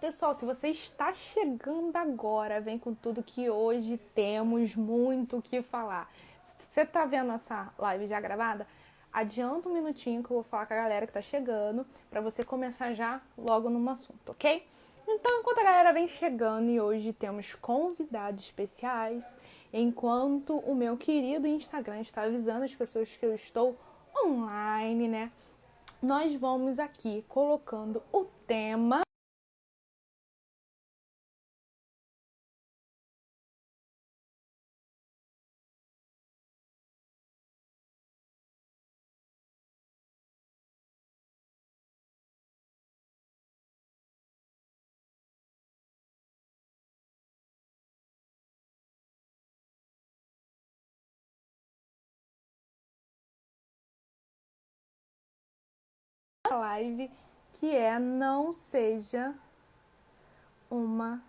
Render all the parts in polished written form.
Pessoal, se você está chegando agora, vem com tudo que hoje temos muito o que falar. Se você está vendo essa live já gravada, adianta um minutinho que eu vou falar com a galera que está chegando para você começar já logo no assunto, ok? Então, enquanto a galera vem chegando e hoje temos convidados especiais, enquanto o meu querido Instagram está avisando as pessoas que eu estou online, né? Nós vamos aqui colocando o tema da live, que é não seja uma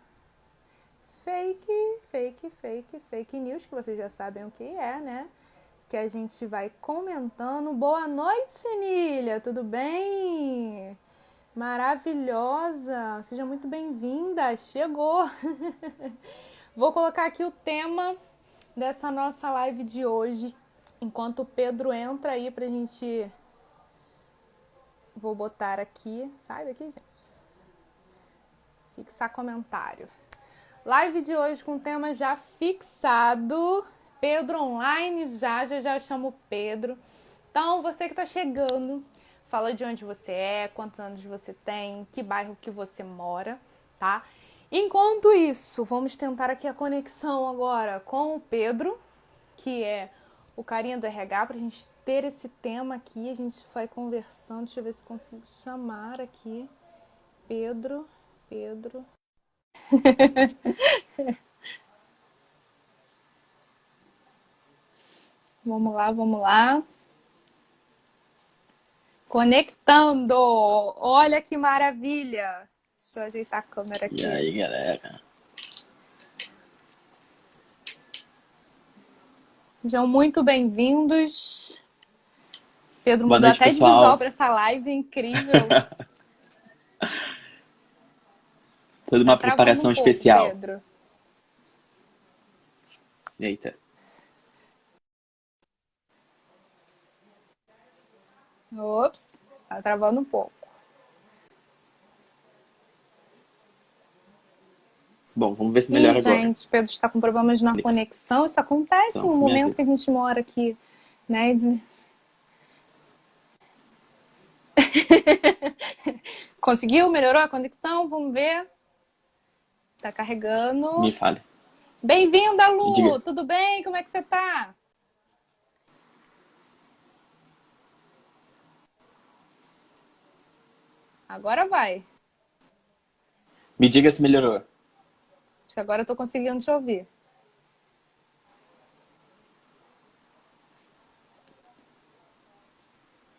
fake news, que vocês já sabem o que é, né? Que a gente vai comentando. Boa noite, Nília, tudo bem? Maravilhosa, seja muito bem-vinda, chegou! Vou colocar aqui o tema dessa nossa live de hoje, enquanto o Pedro entra aí pra gente... Vou botar aqui, sai daqui, gente. Fixar comentário. Live de hoje com tema já fixado. Pedro online, já eu chamo o Pedro. Então, você que tá chegando, fala de onde você é, quantos anos você tem, que bairro que você mora, tá? Enquanto isso, vamos tentar aqui a conexão agora com o Pedro, que é o carinha do RH, pra gente ter esse tema aqui. A gente vai conversando, deixa eu ver se consigo chamar aqui. Pedro. Vamos lá. Conectando! Olha que maravilha! Deixa eu ajeitar a câmera E aqui. aí, galera? Sejam muito bem-vindos. Pedro Boa mudou noite, até de visual pessoal. para essa live, incrível. Toda Tá uma travando um preparação pouco, especial. Pedro. Eita. Ops, tá travando um pouco. Bom, vamos ver se Ih, melhora agora. gente, Pedro está com problemas na conexão. Isso acontece Então, no você me momento avisa. que a gente mora aqui, né? Conseguiu? Melhorou a conexão? Vamos ver. Tá carregando. Me fale. Bem-vinda, Me diga. Lu! Tudo bem? Como é que você tá? Agora vai. Me diga se melhorou. Acho que agora eu tô conseguindo te ouvir.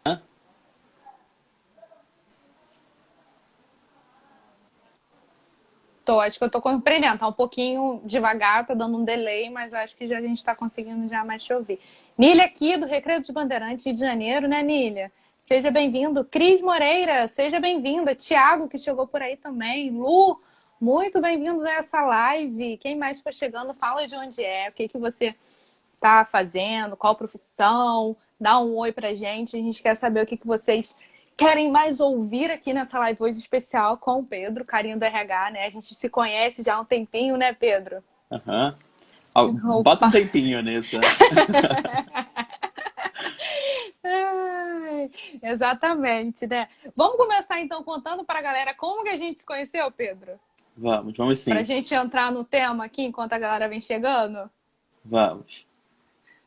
Hã? Acho que eu tô compreendendo. Tá um pouquinho devagar, tá dando um delay, mas eu acho que já a gente tá conseguindo já mais te ouvir. Nília aqui, do Recreio dos Bandeirantes, Rio de Janeiro, né, Nília? Seja bem-vindo. Cris Moreira, seja bem-vinda. Tiago, que chegou por aí também. Lu, muito bem-vindos a essa live. Quem mais for chegando, fala de onde é, o que que você tá fazendo, qual profissão, dá um oi pra gente. A gente quer saber o que que vocês querem mais ouvir aqui nessa live hoje especial com o Pedro, carinho do RH, né? A gente se conhece já há um tempinho, né, Pedro? Aham. Ó, bota um Opa! tempinho nisso, né? Ai, exatamente, né? Vamos começar então contando para a galera como que a gente se conheceu, Pedro? Vamos Para a sim. gente entrar no tema aqui enquanto a galera vem chegando, Vamos.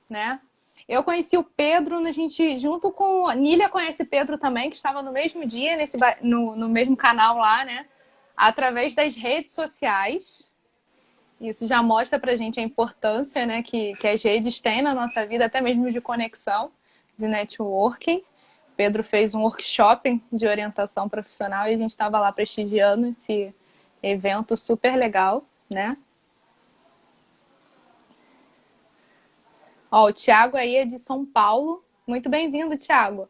né? Eu conheci o Pedro, a gente, junto com a Nília conhece Pedro também, que estava no mesmo dia, no mesmo canal lá, né? Através das redes sociais. Isso já mostra pra gente a importância, né, que as redes têm na nossa vida, até mesmo de conexão, de networking. Pedro fez um workshop de orientação profissional e a gente estava lá prestigiando esse evento super legal, né? Ó, o Thiago aí é de São Paulo. Muito bem-vindo, Thiago.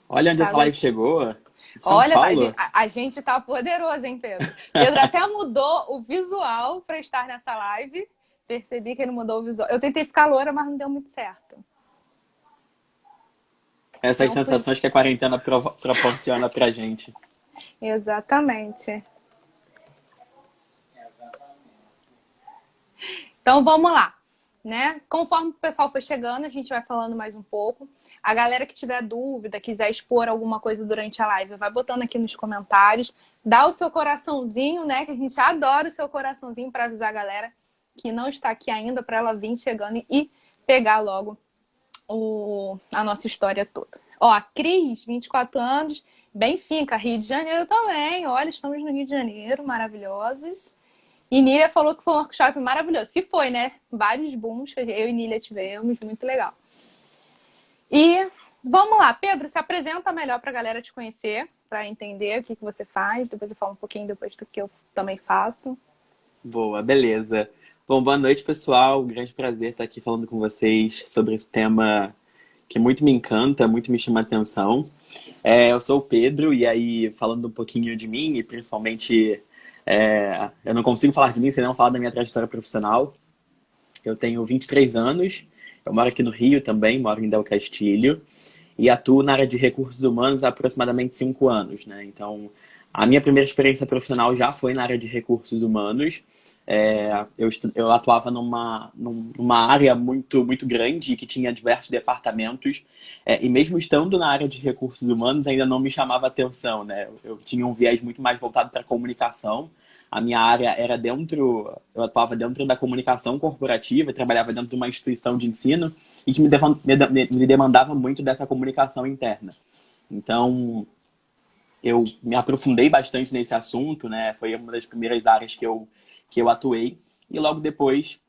Olha onde essa Thiago, live chegou. São Olha, Paulo? a gente tá poderoso, hein, Pedro? Pedro até mudou o visual para estar nessa live. Percebi que ele mudou o visual. Eu tentei ficar loura, mas não deu muito certo. Essas Não fui. sensações que a quarentena proporciona pra gente. Exatamente. Então vamos lá, né? Conforme o pessoal for chegando, a gente vai falando mais um pouco. A galera que tiver dúvida, quiser expor alguma coisa durante a live, vai botando aqui nos comentários. Dá o seu coraçãozinho, né? Que a gente adora o seu coraçãozinho para avisar a galera que não está aqui ainda, para ela vir chegando e pegar logo a nossa história toda. Ó, Cris, 24 anos, Benfica, Rio de Janeiro também. Olha, estamos no Rio de Janeiro, maravilhosos. E Nília falou que foi um workshop maravilhoso. Se foi, né? Vários booms que eu e Nília tivemos, muito legal. E vamos lá, Pedro, se apresenta melhor para a galera te conhecer, para entender o que você faz. Depois eu falo um pouquinho depois do que eu também faço. Boa, beleza. Bom, boa noite, pessoal. Um grande prazer estar aqui falando com vocês sobre esse tema que muito me encanta, muito me chama a atenção. Eu sou o Pedro, e aí, falando um pouquinho de mim, e principalmente, eu não consigo falar de mim sem não falar da minha trajetória profissional. Eu tenho 23 anos, eu moro aqui no Rio também, moro em Del Castilho, e atuo na área de recursos humanos há aproximadamente 5 anos, né? Então, a minha primeira experiência profissional já foi na área de recursos humanos. Eu atuava numa área muito grande que tinha diversos departamentos, e mesmo estando na área de recursos humanos ainda não me chamava atenção, né? Eu tinha um viés muito mais voltado para a comunicação. A minha área era eu atuava dentro da comunicação corporativa, trabalhava dentro de uma instituição de ensino e que me demandava muito dessa comunicação interna. Então, eu me aprofundei bastante nesse assunto, né? Foi uma das primeiras áreas que eu atuei. E logo depois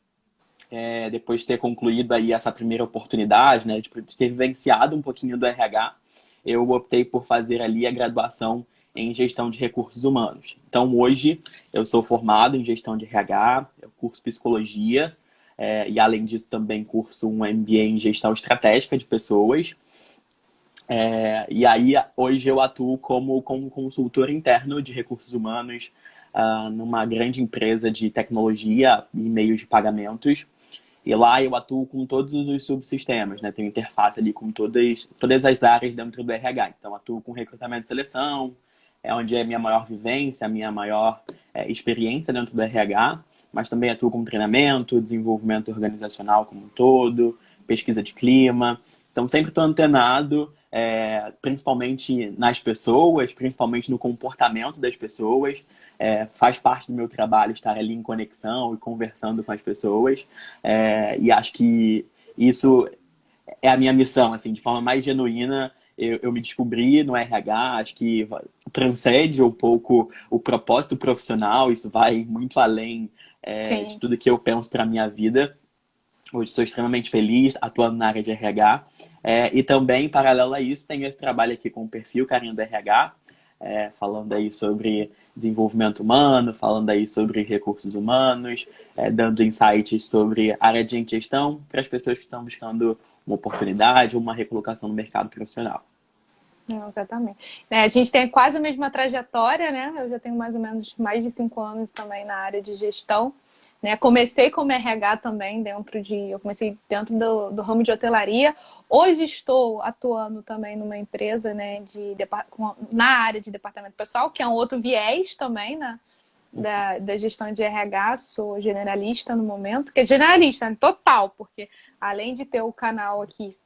de ter concluído aí essa primeira oportunidade, né? De ter vivenciado um pouquinho do RH, eu optei por fazer ali a graduação em gestão de recursos humanos. Então, hoje, eu sou formado em gestão de RH, eu curso psicologia, e além disso também curso um MBA em gestão estratégica de pessoas. E aí, hoje eu atuo como consultor interno de recursos humanos, numa grande empresa de tecnologia e meios de pagamentos. E lá eu atuo com todos os subsistemas, né? Tenho interface ali com todas as áreas dentro do RH. Então, atuo com recrutamento e seleção, onde é a minha maior vivência, a minha maior experiência dentro do RH, mas também atuo com treinamento, desenvolvimento organizacional como um todo, pesquisa de clima. Então, sempre estou antenado, principalmente nas pessoas, principalmente no comportamento das pessoas. Faz parte do meu trabalho estar ali em conexão e conversando com as pessoas. E acho que isso é a minha missão, assim, de forma mais genuína. Eu me descobri no RH, acho que transcende um pouco o propósito profissional, isso vai muito além de Sim. tudo que eu penso para a minha vida. Hoje sou extremamente feliz atuando na área de RH. E também, em paralelo a isso, tenho esse trabalho aqui com o perfil Carinho do RH, falando aí sobre desenvolvimento humano, falando aí sobre recursos humanos, dando insights sobre área de gestão para as pessoas que estão buscando uma oportunidade ou uma recolocação no mercado profissional. Não, exatamente. A gente tem quase a mesma trajetória, né? Eu já tenho mais ou menos mais de 5 anos também na área de gestão. Né? Comecei como RH também eu comecei dentro do ramo de hotelaria. Hoje estou atuando também numa empresa, né, na área de departamento pessoal, que é um outro viés também, né, da gestão de RH. Sou generalista no momento, que é generalista, né, total, porque além de ter o canal aqui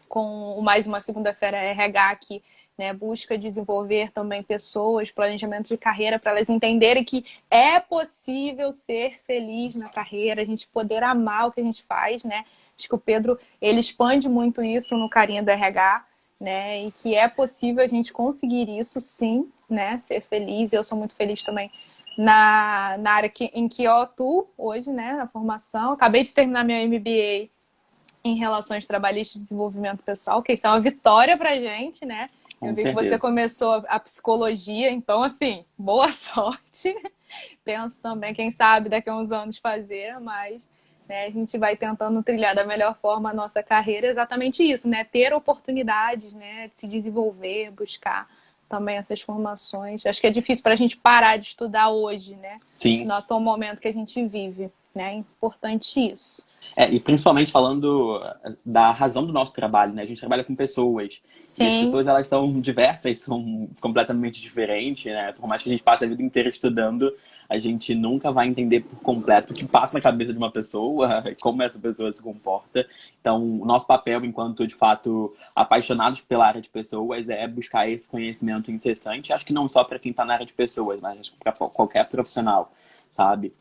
com o Mais Uma Segunda-feira RH, que, né, busca desenvolver também pessoas, planejamento de carreira, para elas entenderem que é possível ser feliz na carreira, a gente poder amar o que a gente faz, né? Acho que o Pedro, ele expande muito isso no Carinho do RH, né? E que é possível a gente conseguir isso, sim, né? Ser feliz. Eu sou muito feliz também na área em que eu atuo hoje, né? Na formação. Acabei de terminar meu MBA em relações trabalhistas e desenvolvimento pessoal, que isso é uma vitória pra gente, né? Eu Com vi que você certeza. começou a psicologia, então, assim, boa sorte. Penso também, quem sabe, daqui a uns anos fazer, mas, né, a gente vai tentando trilhar da melhor forma a nossa carreira, exatamente isso, né? Ter oportunidades, né, de se desenvolver, buscar também essas formações. Acho que é difícil para a gente parar de estudar hoje, né? Sim. No atual momento que a gente vive, né? É importante isso. E principalmente falando da razão do nosso trabalho, né? A gente trabalha com pessoas. E as Sim, pessoas, elas são diversas, são completamente diferentes, né? Por mais que a gente passe a vida inteira estudando, a gente nunca vai entender por completo o que passa na cabeça de uma pessoa, como essa pessoa se comporta. Então, o nosso papel, enquanto, de fato, apaixonados pela área de pessoas, é buscar esse conhecimento incessante. Acho que não só para quem está na área de pessoas, mas para qualquer profissional, sabe?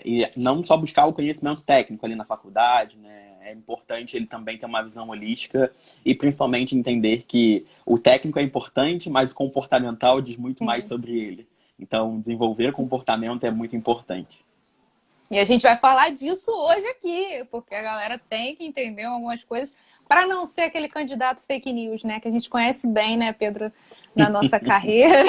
E não só buscar o conhecimento técnico ali na faculdade, né? É importante ele também ter uma visão holística e principalmente entender que o técnico é importante, mas o comportamental diz muito mais sim. sobre ele. Então, desenvolver comportamento é muito importante. E a gente vai falar disso hoje aqui, porque a galera tem que entender algumas coisas para não ser aquele candidato fake news, né? Que a gente conhece bem, né, Pedro, na nossa carreira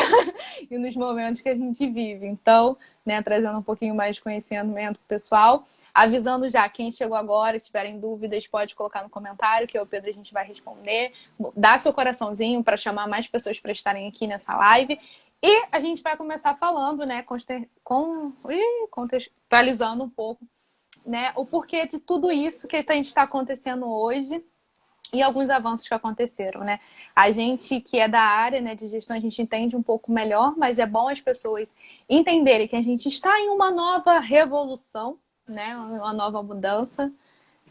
e nos momentos que a gente vive. Então, né, trazendo um pouquinho mais de conhecimento pro pessoal. Avisando já, quem chegou agora e tiverem dúvidas, pode colocar no comentário, que eu e o Pedro a gente vai responder. Dá seu coraçãozinho para chamar mais pessoas para estarem aqui nessa live. E a gente vai começar falando, né, contextualizando um pouco, né, o porquê de tudo isso que a gente está acontecendo hoje e alguns avanços que aconteceram, né? A gente que é da área, né, de gestão, a gente entende um pouco melhor, mas é bom as pessoas entenderem que a gente está em uma nova revolução, né, uma nova mudança,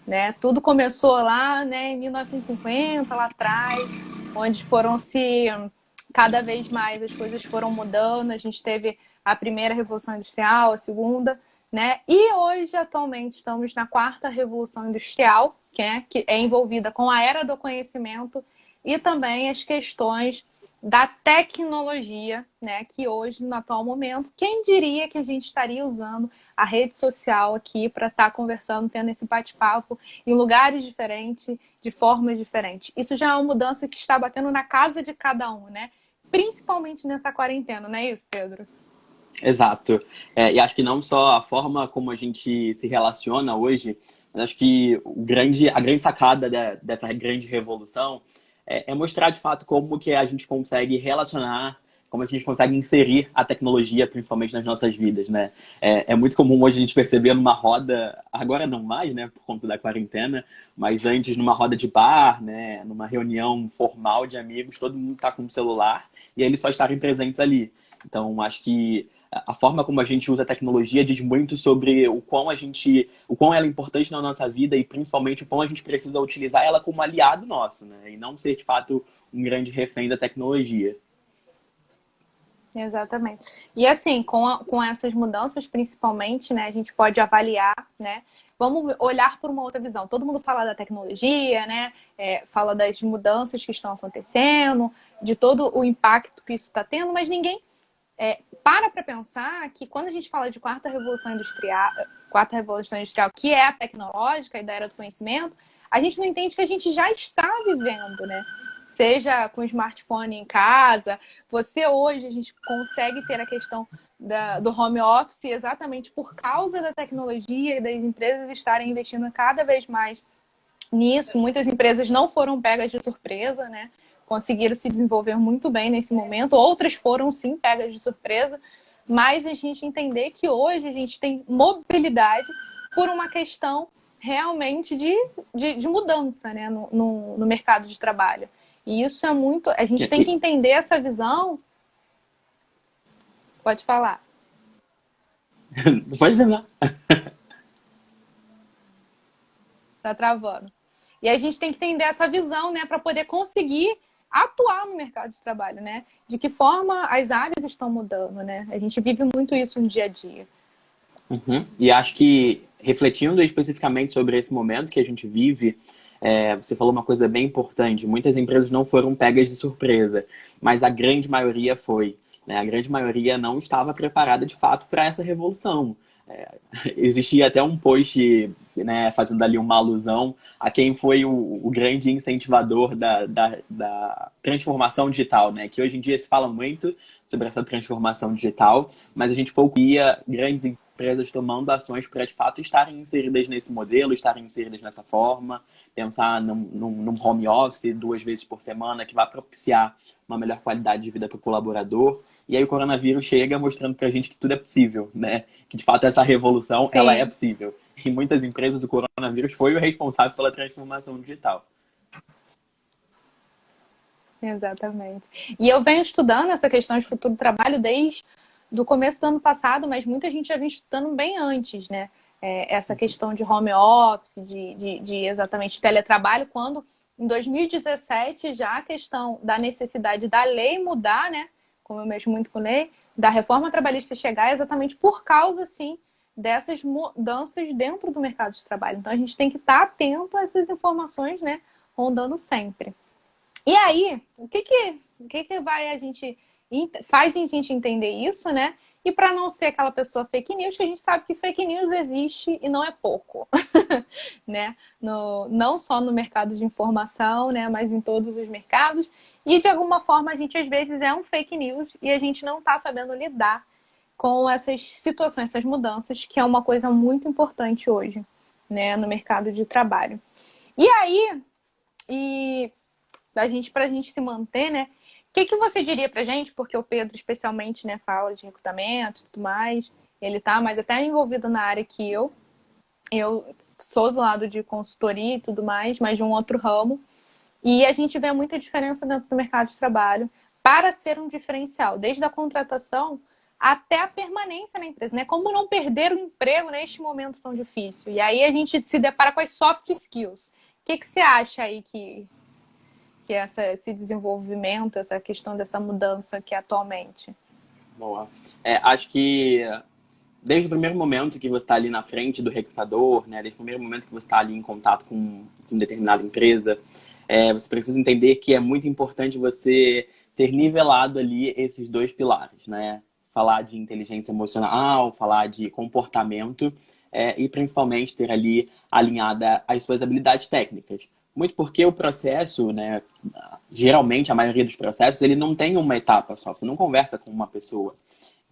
né? Tudo começou lá, né, em 1950, lá atrás, onde foram se cada vez mais as coisas foram mudando. A gente teve a primeira revolução industrial, a segunda, né? E hoje, atualmente, estamos na quarta revolução industrial, que é envolvida com a era do conhecimento e também as questões da tecnologia, né? Que hoje, no atual momento, quem diria que a gente estaria usando a rede social aqui para estar conversando, tendo esse bate-papo em lugares diferentes, de formas diferentes. Isso já é uma mudança que está batendo na casa de cada um, né? Principalmente nessa quarentena, não é isso, Pedro? Exato. E acho que não só a forma como a gente se relaciona hoje, mas acho que a grande sacada dessa grande revolução é mostrar de fato como que a gente consegue relacionar, como a gente consegue inserir a tecnologia, principalmente nas nossas vidas, né? É muito comum hoje a gente perceber numa roda, agora não mais, né, por conta da quarentena, mas antes numa roda de bar, né, numa reunião formal de amigos, todo mundo está com o celular e eles só estarem presentes ali. Então, acho que a forma como a gente usa a tecnologia diz muito sobre o quão ela é importante na nossa vida e principalmente o quão a gente precisa utilizar ela como aliado nosso, né? E não ser, de fato, um grande refém da tecnologia. Exatamente. E assim, com essas mudanças, principalmente, né, a gente pode avaliar, né? Vamos olhar por uma outra visão. Todo mundo fala da tecnologia, né? Fala das mudanças que estão acontecendo, de todo o impacto que isso está tendo, mas ninguém para pensar que quando a gente fala de quarta revolução industrial, que é a tecnológica e da era do conhecimento, a gente não entende que a gente já está vivendo, né? Seja com smartphone em casa, hoje a gente consegue ter a questão do home office exatamente por causa da tecnologia e das empresas estarem investindo cada vez mais nisso. Muitas empresas não foram pegas de surpresa, né? Conseguiram se desenvolver muito bem nesse momento. Outras foram, sim, pegas de surpresa. Mas a gente entender que hoje a gente tem mobilidade por uma questão realmente de mudança, né? No mercado de trabalho. E isso é muito... A gente tem que entender essa visão. Pode falar. Pode terminar. Tá travando. E a gente tem que entender essa visão, né? Para poder conseguir atuar no mercado de trabalho, né? De que forma as áreas estão mudando, né? A gente vive muito isso no dia a dia. Uhum. E acho que, refletindo especificamente sobre esse momento que a gente vive, você falou uma coisa bem importante. Muitas empresas não foram pegas de surpresa, mas a grande maioria foi, né? A grande maioria não estava preparada de fato para essa revolução. Existia até um post, né, fazendo ali uma alusão a quem foi o grande incentivador da transformação digital, né? Que hoje em dia se fala muito sobre essa transformação digital, mas a gente pouco via grandes empresas tomando ações para, de fato, estarem inseridas nesse modelo, estarem inseridas nessa forma, pensar num home office 2 vezes por semana que vai propiciar uma melhor qualidade de vida para o colaborador. E aí o coronavírus chega mostrando para a gente que tudo é possível, né? Que, de fato, essa revolução, ela é Sim. possível. Em muitas empresas, o coronavírus foi o responsável pela transformação digital. Exatamente. E eu venho estudando essa questão de futuro do trabalho desde o começo do ano passado, mas muita gente já vem estudando bem antes, né? Essa questão de home office, de exatamente teletrabalho, quando em 2017 já a questão da necessidade da lei mudar, né? Como eu mexo muito com lei, da reforma trabalhista chegar exatamente por causa, sim, dessas mudanças dentro do mercado de trabalho. Então a gente tem que estar atento a essas informações, né? Rondando sempre. E aí, o que vai a gente faz a gente entender isso, né? E para não ser aquela pessoa fake news, que a gente sabe que fake news existe e não é pouco, né? Não só no mercado de informação, né? Mas em todos os mercados. E de alguma forma a gente às vezes é um fake news e a gente não está sabendo lidar com essas situações, essas mudanças, que é uma coisa muito importante hoje, né? No mercado de trabalho. E aí, para a gente se manter, né? O que você diria pra gente? Porque o Pedro, especialmente, né, fala de recrutamento e tudo mais. Ele tá mais até envolvido na área que eu. Eu sou do lado de consultoria e tudo mais, mas de um outro ramo. E a gente vê muita diferença dentro do mercado de trabalho para ser um diferencial, desde a contratação até a permanência na empresa, né? Como não perder o emprego neste momento tão difícil? E aí a gente se depara com as soft skills. O que você acha aí que é esse desenvolvimento, essa questão dessa mudança que é atualmente? Boa. Acho que desde o primeiro momento que você está ali na frente do recrutador, né, desde o primeiro momento que você está ali em contato com determinada empresa, você precisa entender que é muito importante você ter nivelado ali esses dois pilares, né? Falar de inteligência emocional, falar de comportamento, e principalmente ter ali alinhada as suas habilidades técnicas. Muito porque o processo, né, geralmente a maioria dos processos, ele não tem uma etapa só. Você não conversa com uma pessoa.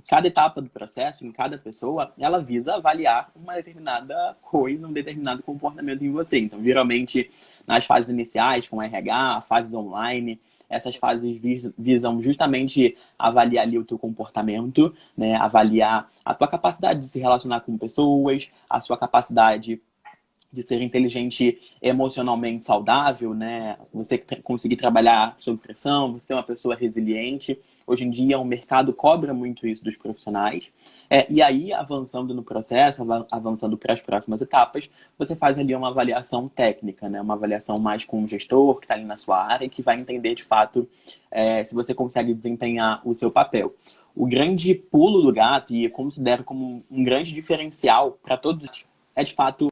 Cada etapa do processo, em cada pessoa, ela visa avaliar uma determinada coisa, um determinado comportamento em você. Então, geralmente, nas fases iniciais, com RH, fases online, essas fases visam justamente avaliar ali o teu comportamento, né? Avaliar a tua capacidade de se relacionar com pessoas, a sua capacidade de ser inteligente emocionalmente saudável, né? Você conseguir trabalhar sob pressão, você ser uma pessoa resiliente. Hoje em dia, o mercado cobra muito isso dos profissionais. E aí, avançando no processo, avançando para as próximas etapas, você faz ali uma avaliação técnica, né? Uma avaliação mais com o gestor que está ali na sua área e que vai entender, de fato, se você consegue desempenhar o seu papel. O grande pulo do gato, e eu considero como um grande diferencial para todos, é, de fato,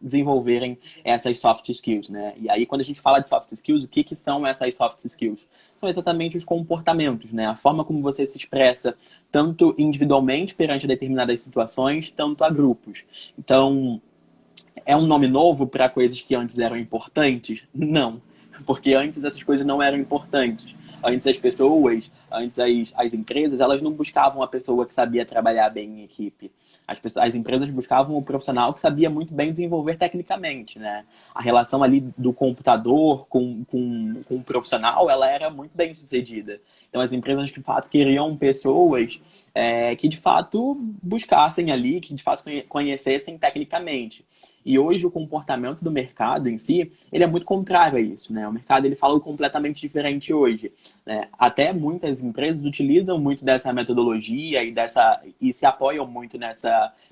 desenvolverem essas soft skills, né? E aí, quando a gente fala de soft skills, o que são essas soft skills? São exatamente os comportamentos, né? A forma como você se expressa, tanto individualmente perante determinadas situações, tanto a grupos. Então, é um nome novo para coisas que antes eram importantes? Não, porque antes essas coisas não eram importantes. Antes as pessoas, antes as empresas, elas não buscavam a pessoa que sabia trabalhar bem em equipe. As empresas buscavam o profissional que sabia muito bem desenvolver tecnicamente, né? A relação ali do computador com o profissional, ela era muito bem sucedida. Então as empresas, de fato, queriam pessoas que, de fato, buscassem ali, que, de fato, conhecessem tecnicamente. E hoje o comportamento do mercado em si, ele é muito contrário a isso, né? O mercado, ele fala completamente diferente hoje, né? Até muitas empresas utilizam muito dessa metodologia e se apoiam muito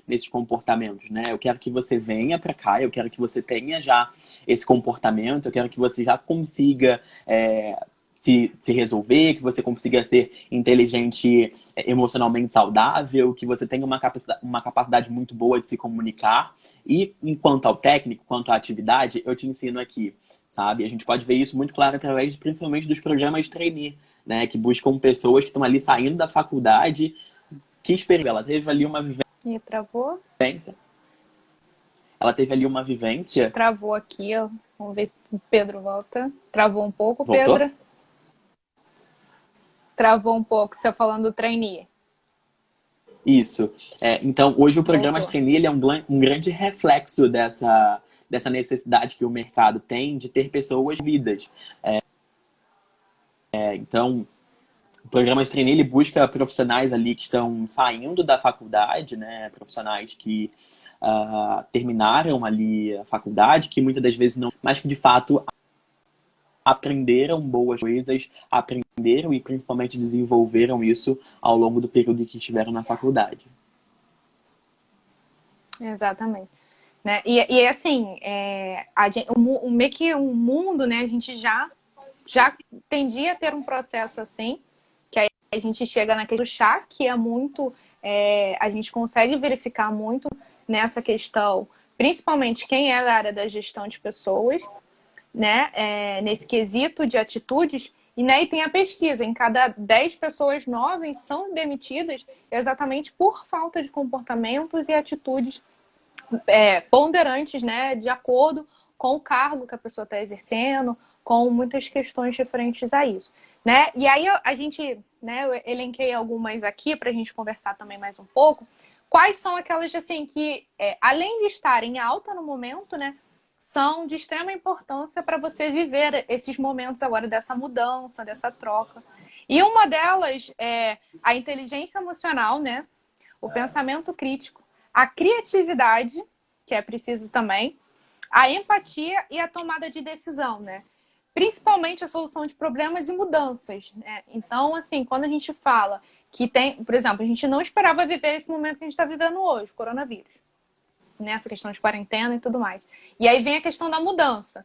nesses comportamentos, né? Eu quero que você venha para cá, eu quero que você tenha já esse comportamento, eu quero que você já consiga se resolver, que você consiga ser inteligente, emocionalmente saudável, que você tenha uma capacidade muito boa de se comunicar. E enquanto ao técnico, quanto à atividade, eu te ensino aqui, sabe? A gente pode ver isso muito claro através, principalmente, dos programas de trainee, né? Que buscam pessoas que estão ali saindo da faculdade, que experimentam. Ela teve ali uma E travou? vivência. Ela teve ali uma vivência. Travou aqui, ó. Vamos ver se o Pedro volta. Travou um pouco, Voltou? Pedro? Travou um pouco, você falando do trainee. Isso. Então, hoje o programa Voltou. Trainee ele é um grande reflexo dessa necessidade que o mercado tem de ter pessoas vidas. Então, o programa Trainee ele busca profissionais ali que estão saindo da faculdade, né? Profissionais que terminaram ali a faculdade, que muitas das vezes não, mas que de fato aprenderam boas coisas, aprenderam e principalmente desenvolveram isso ao longo do período que estiveram na faculdade. Exatamente. Né? E assim, meio que o mundo, né, a gente já tendia a ter um processo assim, que aí a gente chega naquele chá, que é muito, a gente consegue verificar muito nessa questão, principalmente quem é da área da gestão de pessoas, né, nesse quesito de atitudes, e, né, e tem a pesquisa, em cada 10 pessoas novas são demitidas exatamente por falta de comportamentos e atitudes ponderantes, né, de acordo com o cargo que a pessoa está exercendo, com muitas questões referentes a isso, né? E aí a gente, né, eu elenquei algumas aqui para a gente conversar também mais um pouco. Quais são aquelas assim que, além de estarem alta no momento, né, são de extrema importância para você viver esses momentos agora dessa mudança, dessa troca. E uma delas é a inteligência emocional, né? O pensamento crítico, a criatividade, que é preciso também, a empatia e a tomada de decisão, né? Principalmente a solução de problemas e mudanças, né? Então, assim, quando a gente fala que tem, por exemplo, a gente não esperava viver esse momento que a gente está vivendo hoje, coronavírus, nessa questão de quarentena e tudo mais. E aí vem a questão da mudança.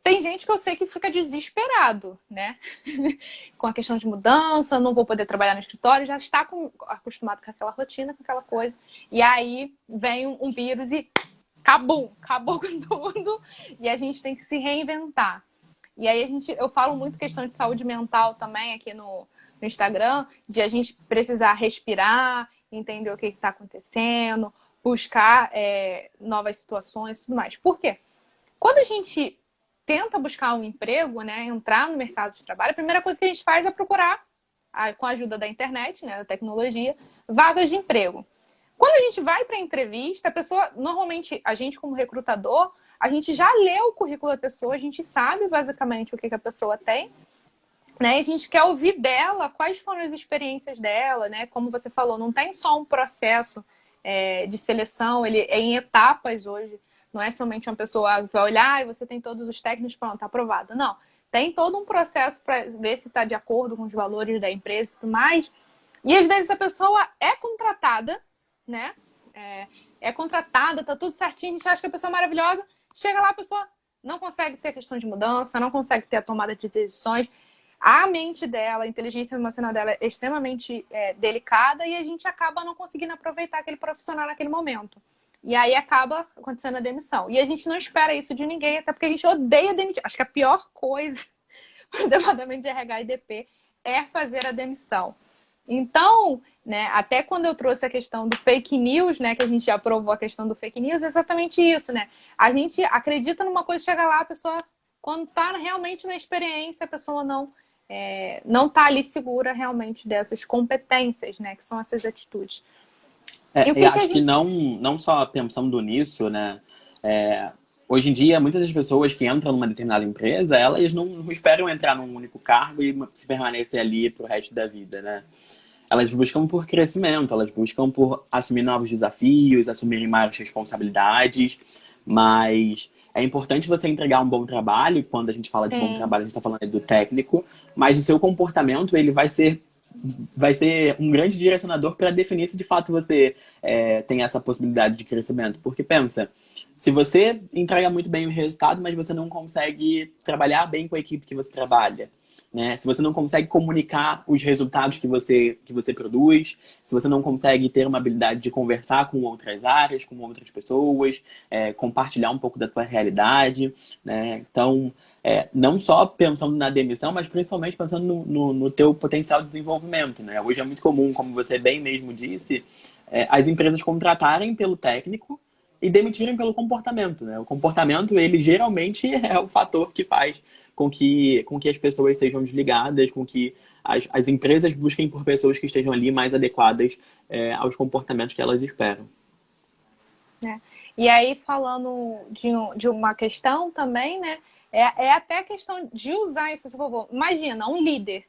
Tem gente que eu sei que fica desesperado, né? Com a questão de mudança, não vou poder trabalhar no escritório, já está acostumado com aquela rotina, com aquela coisa. E aí vem um vírus e acabou com tudo. E a gente tem que se reinventar. E aí eu falo muito questão de saúde mental também aqui no Instagram, de a gente precisar respirar, entender o que está acontecendo, buscar novas situações e tudo mais. Por quê? Quando a gente tenta buscar um emprego, né, entrar no mercado de trabalho, a primeira coisa que a gente faz é procurar, com a ajuda da internet, né, da tecnologia, vagas de emprego. Quando a gente vai para a entrevista, a pessoa, normalmente, a gente como recrutador, a gente já leu o currículo da pessoa, a gente sabe basicamente o que a pessoa tem, né? A gente quer ouvir dela quais foram as experiências dela, né? Como você falou, não tem só um processo de seleção, ele é em etapas hoje. Não é somente uma pessoa que vai olhar e você tem todos os técnicos, pronto, tá aprovado. Não. Tem todo um processo para ver se está de acordo com os valores da empresa e tudo mais. E às vezes a pessoa é contratada, né? É contratada, tá tudo certinho, a gente acha que a pessoa é maravilhosa. Chega lá, a pessoa não consegue ter a questão de mudança, não consegue ter a tomada de decisões. A mente dela, a inteligência emocional dela é extremamente delicada e a gente acaba não conseguindo aproveitar aquele profissional naquele momento. E aí acaba acontecendo a demissão. E a gente não espera isso de ninguém, até porque a gente odeia demitir. Acho que a pior coisa para o departamento de RH e DP é fazer a demissão. Então, né, até quando eu trouxe a questão do fake news, né, que a gente já provou a questão do fake news, é exatamente isso, né? A gente acredita numa coisa, chega lá, a pessoa, quando está realmente na experiência, a pessoa não está ali segura realmente dessas competências, né, que são essas atitudes. E o Eu que a acho que gente... não só pensando nisso, né? Hoje em dia, muitas das pessoas que entram numa determinada empresa, elas não esperam entrar num único cargo e se permanecer ali pro resto da vida, né? Elas buscam por crescimento, elas buscam por assumir novos desafios, assumirem maiores responsabilidades, mas é importante você entregar um bom trabalho. Quando a gente fala de bom trabalho, a gente está falando do técnico, mas o seu comportamento ele vai ser um grande direcionador para definir se de fato você tem essa possibilidade de crescimento. Porque pensa, se você entrega muito bem o resultado, mas você não consegue trabalhar bem com a equipe que você trabalha, né? Se você não consegue comunicar os resultados que você produz, se você não consegue ter uma habilidade de conversar com outras áreas, com outras pessoas, compartilhar um pouco da tua realidade, né? Então, não só pensando na demissão, mas principalmente pensando no teu potencial de desenvolvimento, né? Hoje é muito comum, como você bem mesmo disse, as empresas contratarem pelo técnico e demitirem pelo comportamento, né? O comportamento, ele geralmente é o fator que faz com que as pessoas sejam desligadas, com que as empresas busquem por pessoas que estejam ali mais adequadas aos comportamentos que elas esperam. E aí, falando de uma questão também, né? É até a questão de usar isso a seu favor. Imagina, um líder.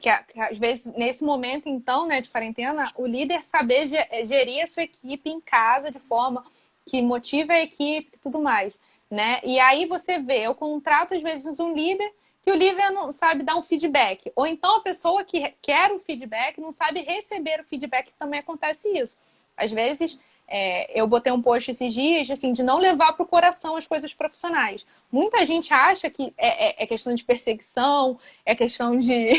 Que às vezes, nesse momento, então, né, de quarentena, o líder saber gerir a sua equipe em casa de forma que motive a equipe e tudo mais, né? E aí você vê, eu contrato, às vezes, um líder que o líder não sabe dar um feedback. Ou então a pessoa que quer o feedback não sabe receber o feedback, também acontece isso. Às vezes, eu botei um post esses dias, assim, de não levar para o coração as coisas profissionais. Muita gente acha que é questão de perseguição, é questão de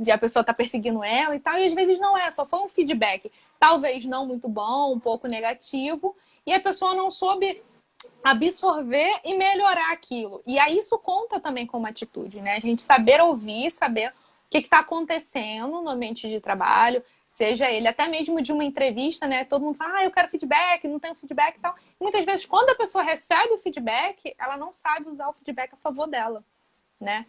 a pessoa estar perseguindo ela e tal, e às vezes não é, só foi um feedback, talvez não muito bom, um pouco negativo, e a pessoa não soube absorver e melhorar aquilo. E aí isso conta também como atitude, né? A gente saber ouvir, saber o que está acontecendo no ambiente de trabalho, seja ele até mesmo de uma entrevista, né? Todo mundo fala, eu quero feedback, não tenho feedback e tal. E muitas vezes, quando a pessoa recebe o feedback, ela não sabe usar o feedback a favor dela, né?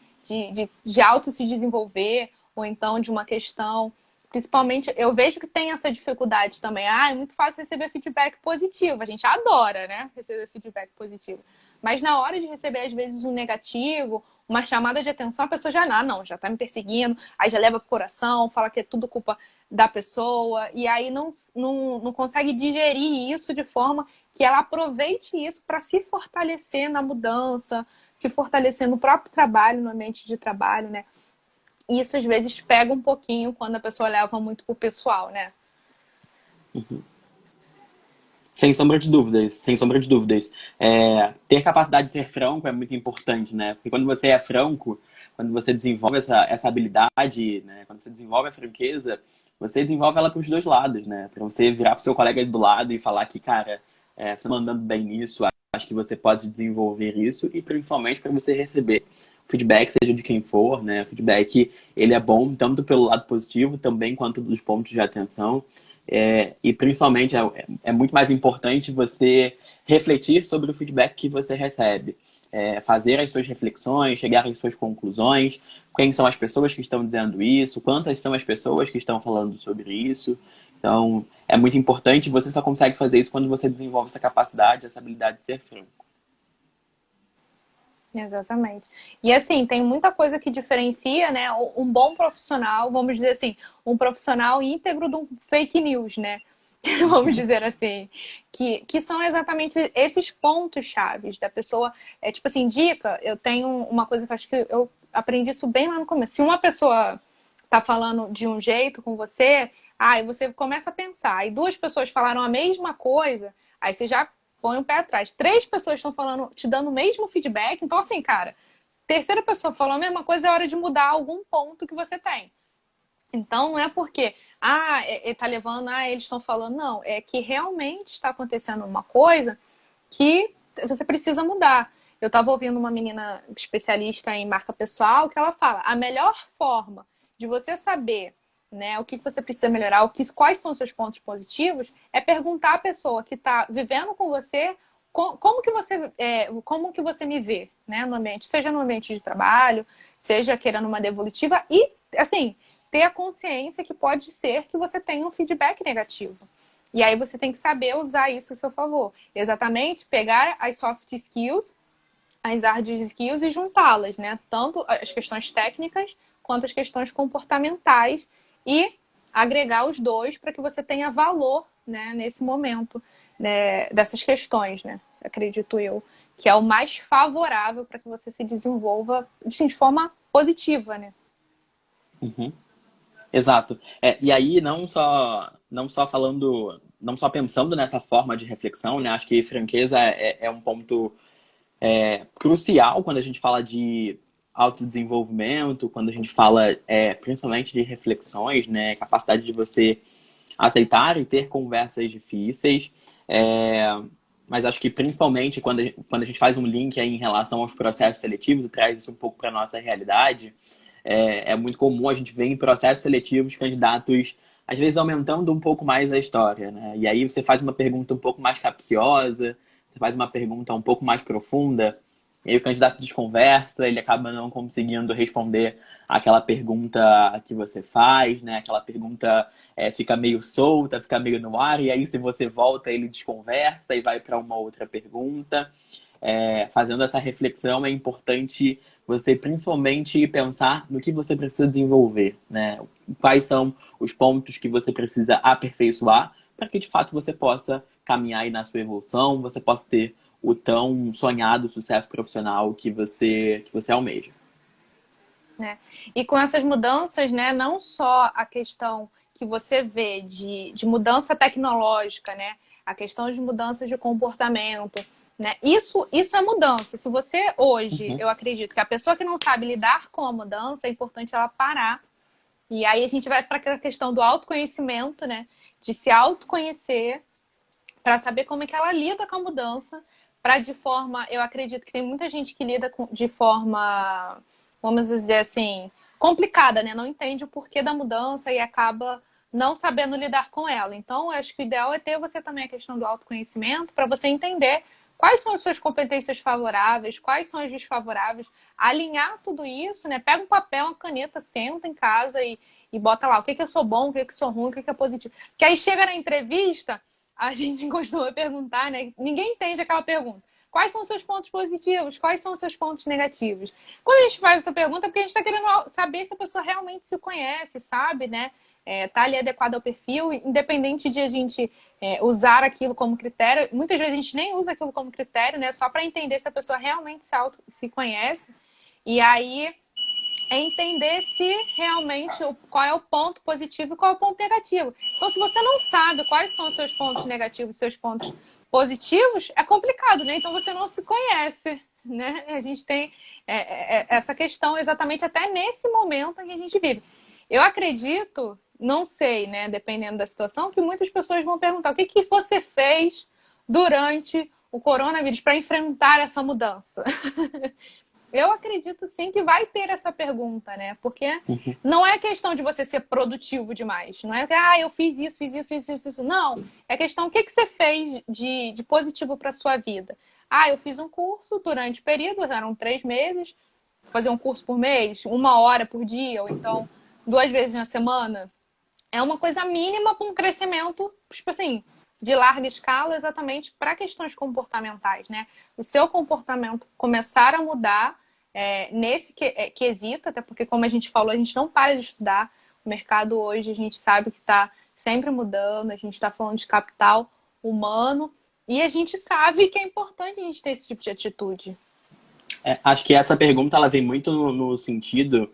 De auto se desenvolver, ou então de uma questão. Principalmente, eu vejo que tem essa dificuldade também. É muito fácil receber feedback positivo. A gente adora, né? Receber feedback positivo. Mas na hora de receber, às vezes, um negativo, uma chamada de atenção, a pessoa já, não, já tá me perseguindo, aí já leva pro coração, fala que é tudo culpa da pessoa, e aí não consegue digerir isso de forma que ela aproveite isso para se fortalecer na mudança, se fortalecer no próprio trabalho, no ambiente de trabalho, né? Isso às vezes pega um pouquinho quando a pessoa leva muito pro pessoal, né? Sem sombra de dúvidas, sem sombra de dúvidas. Ter capacidade de ser franco é muito importante, né? Porque quando você é franco, quando você desenvolve essa habilidade, né? Quando você desenvolve a franqueza, você desenvolve ela para os dois lados, né? Para você virar para o seu colega do lado e falar que, cara, você está mandando bem nisso, acho que você pode desenvolver isso, e principalmente para você receber feedback, seja de quem for, né? O feedback, ele é bom tanto pelo lado positivo também quanto dos pontos de atenção. E principalmente é muito mais importante você refletir sobre o feedback que você recebe. Fazer as suas reflexões, chegar às suas conclusões, quem são as pessoas que estão dizendo isso, quantas são as pessoas que estão falando sobre isso. Então, é muito importante, você só consegue fazer isso quando você desenvolve essa capacidade, essa habilidade de ser franco. Exatamente. E assim, tem muita coisa que diferencia, né, um bom profissional, vamos dizer assim, um profissional íntegro de um fake news, né? Vamos dizer assim, que são exatamente esses pontos chaves da pessoa. Tipo assim, dica, eu tenho uma coisa que eu acho que eu aprendi isso bem lá no começo. Se uma pessoa tá falando de um jeito com você, aí você começa a pensar, e duas pessoas falaram a mesma coisa, aí você já põe um pé atrás. Três pessoas estão falando, te dando o mesmo feedback, então assim, cara, terceira pessoa falou a mesma coisa, é hora de mudar algum ponto que você tem. Então, não é porque, ele tá levando, eles estão falando, não. É que realmente está acontecendo uma coisa que você precisa mudar. Eu estava ouvindo uma menina especialista em marca pessoal que ela fala, a melhor forma de você saber, né, o que você precisa melhorar, quais são os seus pontos positivos, é perguntar à pessoa que está vivendo com você como que você me vê, né, no ambiente, seja no ambiente de trabalho, seja querendo uma devolutiva e, assim, ter a consciência que pode ser que você tenha um feedback negativo. E aí você tem que saber usar isso a seu favor. Exatamente, pegar as soft skills, as hard skills e juntá-las, né? Tanto as questões técnicas quanto as questões comportamentais e agregar os dois para que você tenha valor, né, nesse momento, né, dessas questões, né? Acredito eu, que é o mais favorável para que você se desenvolva de forma positiva, né? Uhum. Exato. E aí, não só falando, não só pensando nessa forma de reflexão, né? Acho que franqueza é um ponto crucial quando a gente fala de autodesenvolvimento, quando a gente fala principalmente de reflexões, né? Capacidade de você aceitar e ter conversas difíceis. Mas acho que principalmente quando a gente faz um link aí em relação aos processos seletivos e traz isso um pouco para a nossa realidade, é muito comum a gente ver em processos seletivos candidatos, às vezes, aumentando um pouco mais a história, né? E aí você faz uma pergunta um pouco mais capciosa, você faz uma pergunta um pouco mais profunda, E aí o candidato desconversa, ele acaba não conseguindo responder aquela pergunta que você faz, né? Aquela pergunta fica meio solta, fica meio no ar, e aí se você volta, ele desconversa e vai para uma outra pergunta. Fazendo essa reflexão, é importante você principalmente pensar no que você precisa desenvolver, né? Quais são os pontos que você precisa aperfeiçoar para que de fato você possa caminhar aí na sua evolução, você possa ter o tão sonhado sucesso profissional que você almeja. Né? E com essas mudanças, né, não só a questão que você vê de mudança tecnológica, né, a questão de mudanças de comportamento, né, isso é mudança. Se você hoje, Uhum. eu acredito que a pessoa que não sabe lidar com a mudança, é importante ela parar. E aí a gente vai para aquela questão do autoconhecimento, né, de se autoconhecer para saber como é que ela lida com a mudança, para de forma, eu acredito que tem muita gente que lida de forma, vamos dizer assim, complicada, né? Não entende o porquê da mudança e acaba não sabendo lidar com ela. Então, eu acho que o ideal é ter você também a questão do autoconhecimento para você entender quais são as suas competências favoráveis, quais são as desfavoráveis, alinhar tudo isso, né? Pega um papel, uma caneta, senta em casa e bota lá o que eu sou bom, o que eu sou ruim, o que é positivo. Que aí chega na entrevista, a gente costuma perguntar, né? Ninguém entende aquela pergunta. Quais são os seus pontos positivos? Quais são os seus pontos negativos? Quando a gente faz essa pergunta, é porque a gente está querendo saber se a pessoa realmente se conhece, sabe, né? Tá ali adequado ao perfil, independente de a gente usar aquilo como critério. Muitas vezes a gente nem usa aquilo como critério, né? Só para entender se a pessoa realmente se conhece. E aí é entender se realmente qual é o ponto positivo e qual é o ponto negativo. Então, se você não sabe quais são os seus pontos negativos e seus pontos positivos, é complicado, né? Então, você não se conhece, né? A gente tem essa questão exatamente até nesse momento em que a gente vive. Eu acredito, não sei, né? Dependendo da situação, que muitas pessoas vão perguntar o que você fez durante o coronavírus para enfrentar essa mudança. Eu acredito sim que vai ter essa pergunta, né? Porque Uhum. não é questão de você ser produtivo demais. Não é que, eu fiz isso, fiz isso, fiz isso, isso. Não. É questão, o que você fez de positivo para sua vida? Eu fiz um curso durante o período, eram 3 meses, fazer um curso por mês, 1 hora por dia, ou então 2 vezes na semana. É uma coisa mínima para um crescimento, tipo assim, de larga escala, exatamente para questões comportamentais, né? O seu comportamento começar a mudar nesse quesito, até porque, como a gente falou, a gente não para de estudar. O mercado hoje, a gente sabe que está sempre mudando, a gente está falando de capital humano, e a gente sabe que é importante a gente ter esse tipo de atitude. Acho que essa pergunta ela vem muito no sentido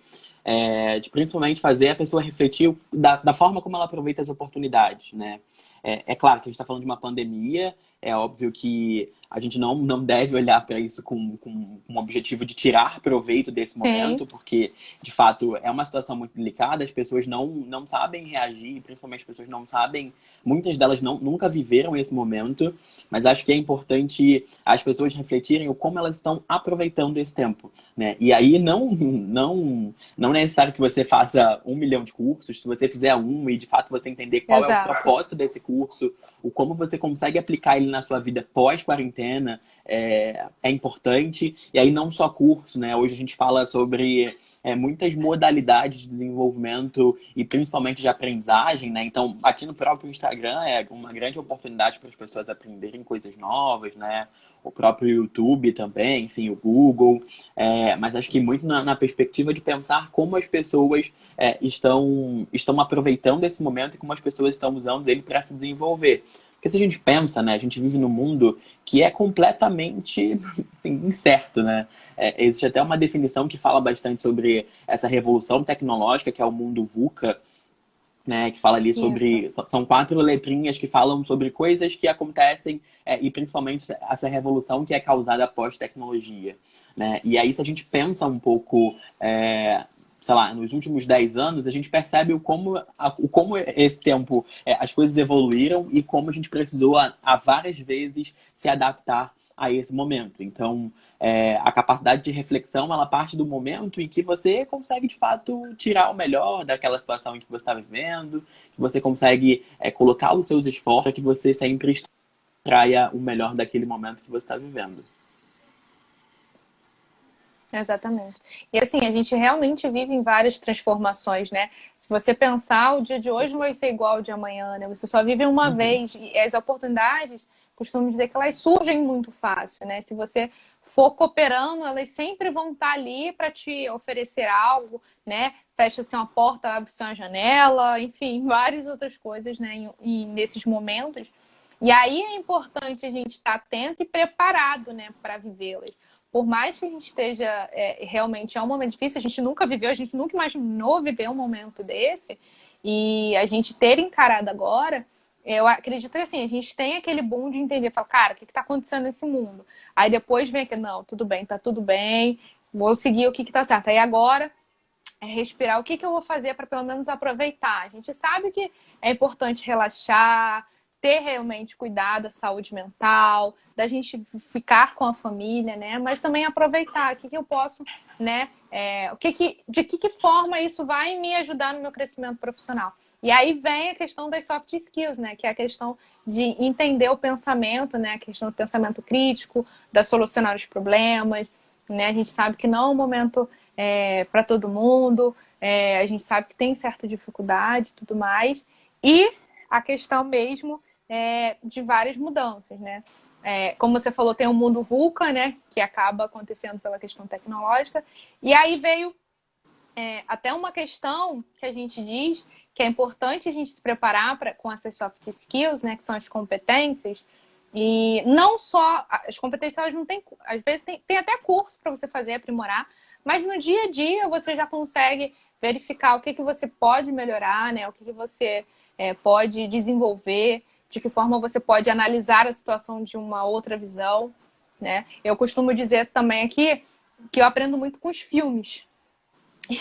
de principalmente fazer a pessoa refletir da forma como ela aproveita as oportunidades, né? É claro que a gente está falando de uma pandemia, é óbvio que a gente não deve olhar para isso com um objetivo de tirar proveito desse Sim, momento, porque, de fato, é uma situação muito delicada, as pessoas não sabem reagir, principalmente as pessoas não sabem, muitas delas nunca viveram esse momento, mas acho que é importante as pessoas refletirem o como elas estão aproveitando esse tempo, né? E aí não é necessário que você faça 1 milhão de cursos, se você fizer um e de fato você entender qual é o exato. propósito desse curso, o como você consegue aplicar ele na sua vida pós-quarentena, é importante. E aí não só curso, né? Hoje a gente fala sobre muitas modalidades de desenvolvimento e principalmente de aprendizagem, né? Então, aqui no próprio Instagram é uma grande oportunidade para as pessoas aprenderem coisas novas, né? O próprio YouTube também, enfim, o Google. Mas acho que muito na perspectiva de pensar como as pessoas estão aproveitando esse momento e como as pessoas estão usando ele para se desenvolver. Porque se a gente pensa, né, a gente vive num mundo que é completamente assim, incerto, né? Existe até uma definição que fala bastante sobre essa revolução tecnológica, que é o mundo VUCA, né, que fala ali Isso. sobre... São 4 letrinhas que falam sobre coisas que acontecem e principalmente essa revolução que é causada após tecnologia, né? E aí, se a gente pensa um pouco, sei lá, nos últimos 10 anos, a gente percebe o como esse tempo as coisas evoluíram e como a gente precisou a várias vezes se adaptar a esse momento. Então, a capacidade de reflexão, ela parte do momento em que você consegue, de fato, tirar o melhor daquela situação em que você está vivendo, que você consegue colocar os seus esforços para que você sempre extraia o melhor daquele momento que você está vivendo. Exatamente. E assim, a gente realmente vive em várias transformações, né? Se você pensar, o dia de hoje não vai ser igual ao de amanhã, né? Você só vive uma Uhum. vez. E as oportunidades, costumo dizer que elas surgem muito fácil, né? Se você for cooperando, elas sempre vão estar ali para te oferecer algo, né? Fecha-se uma porta, abre-se uma janela, enfim, várias outras coisas, né? E nesses momentos. E aí é importante a gente estar atento e preparado, né, para vivê-las. Por mais que a gente esteja realmente é um momento difícil, a gente nunca viveu, a gente nunca imaginou viver um momento desse, e a gente ter encarado agora, eu acredito que assim, a gente tem aquele boom de entender, fala, cara, o que está acontecendo nesse mundo? Aí depois vem aquele, não, tudo bem, tá tudo bem, vou seguir o que está certo. Aí agora é respirar, o que, que eu vou fazer para pelo menos aproveitar? A gente sabe que é importante relaxar, ter realmente cuidado da saúde mental, da gente ficar com a família, né? Mas também aproveitar o que, que eu posso, né? De que forma isso vai me ajudar no meu crescimento profissional. E aí vem a questão das soft skills, né? Que é a questão de entender o pensamento, né? A questão do pensamento crítico, da solucionar os problemas, né? A gente sabe que não é um momento para todo mundo, a gente sabe que tem certa dificuldade e tudo mais. E a questão mesmo de várias mudanças, né? Como você falou, tem o mundo VUCA, né? Que acaba acontecendo pela questão tecnológica. E aí veio até uma questão que a gente diz que é importante a gente se preparar com essas soft skills, né? Que são as competências. E não só as competências, elas não têm, às vezes tem até curso para você fazer, aprimorar, mas no dia a dia você já consegue verificar o que, que você pode melhorar, né? O que, que você pode desenvolver, de que forma você pode analisar a situação de uma outra visão, né? Eu costumo dizer também aqui que eu aprendo muito com os filmes.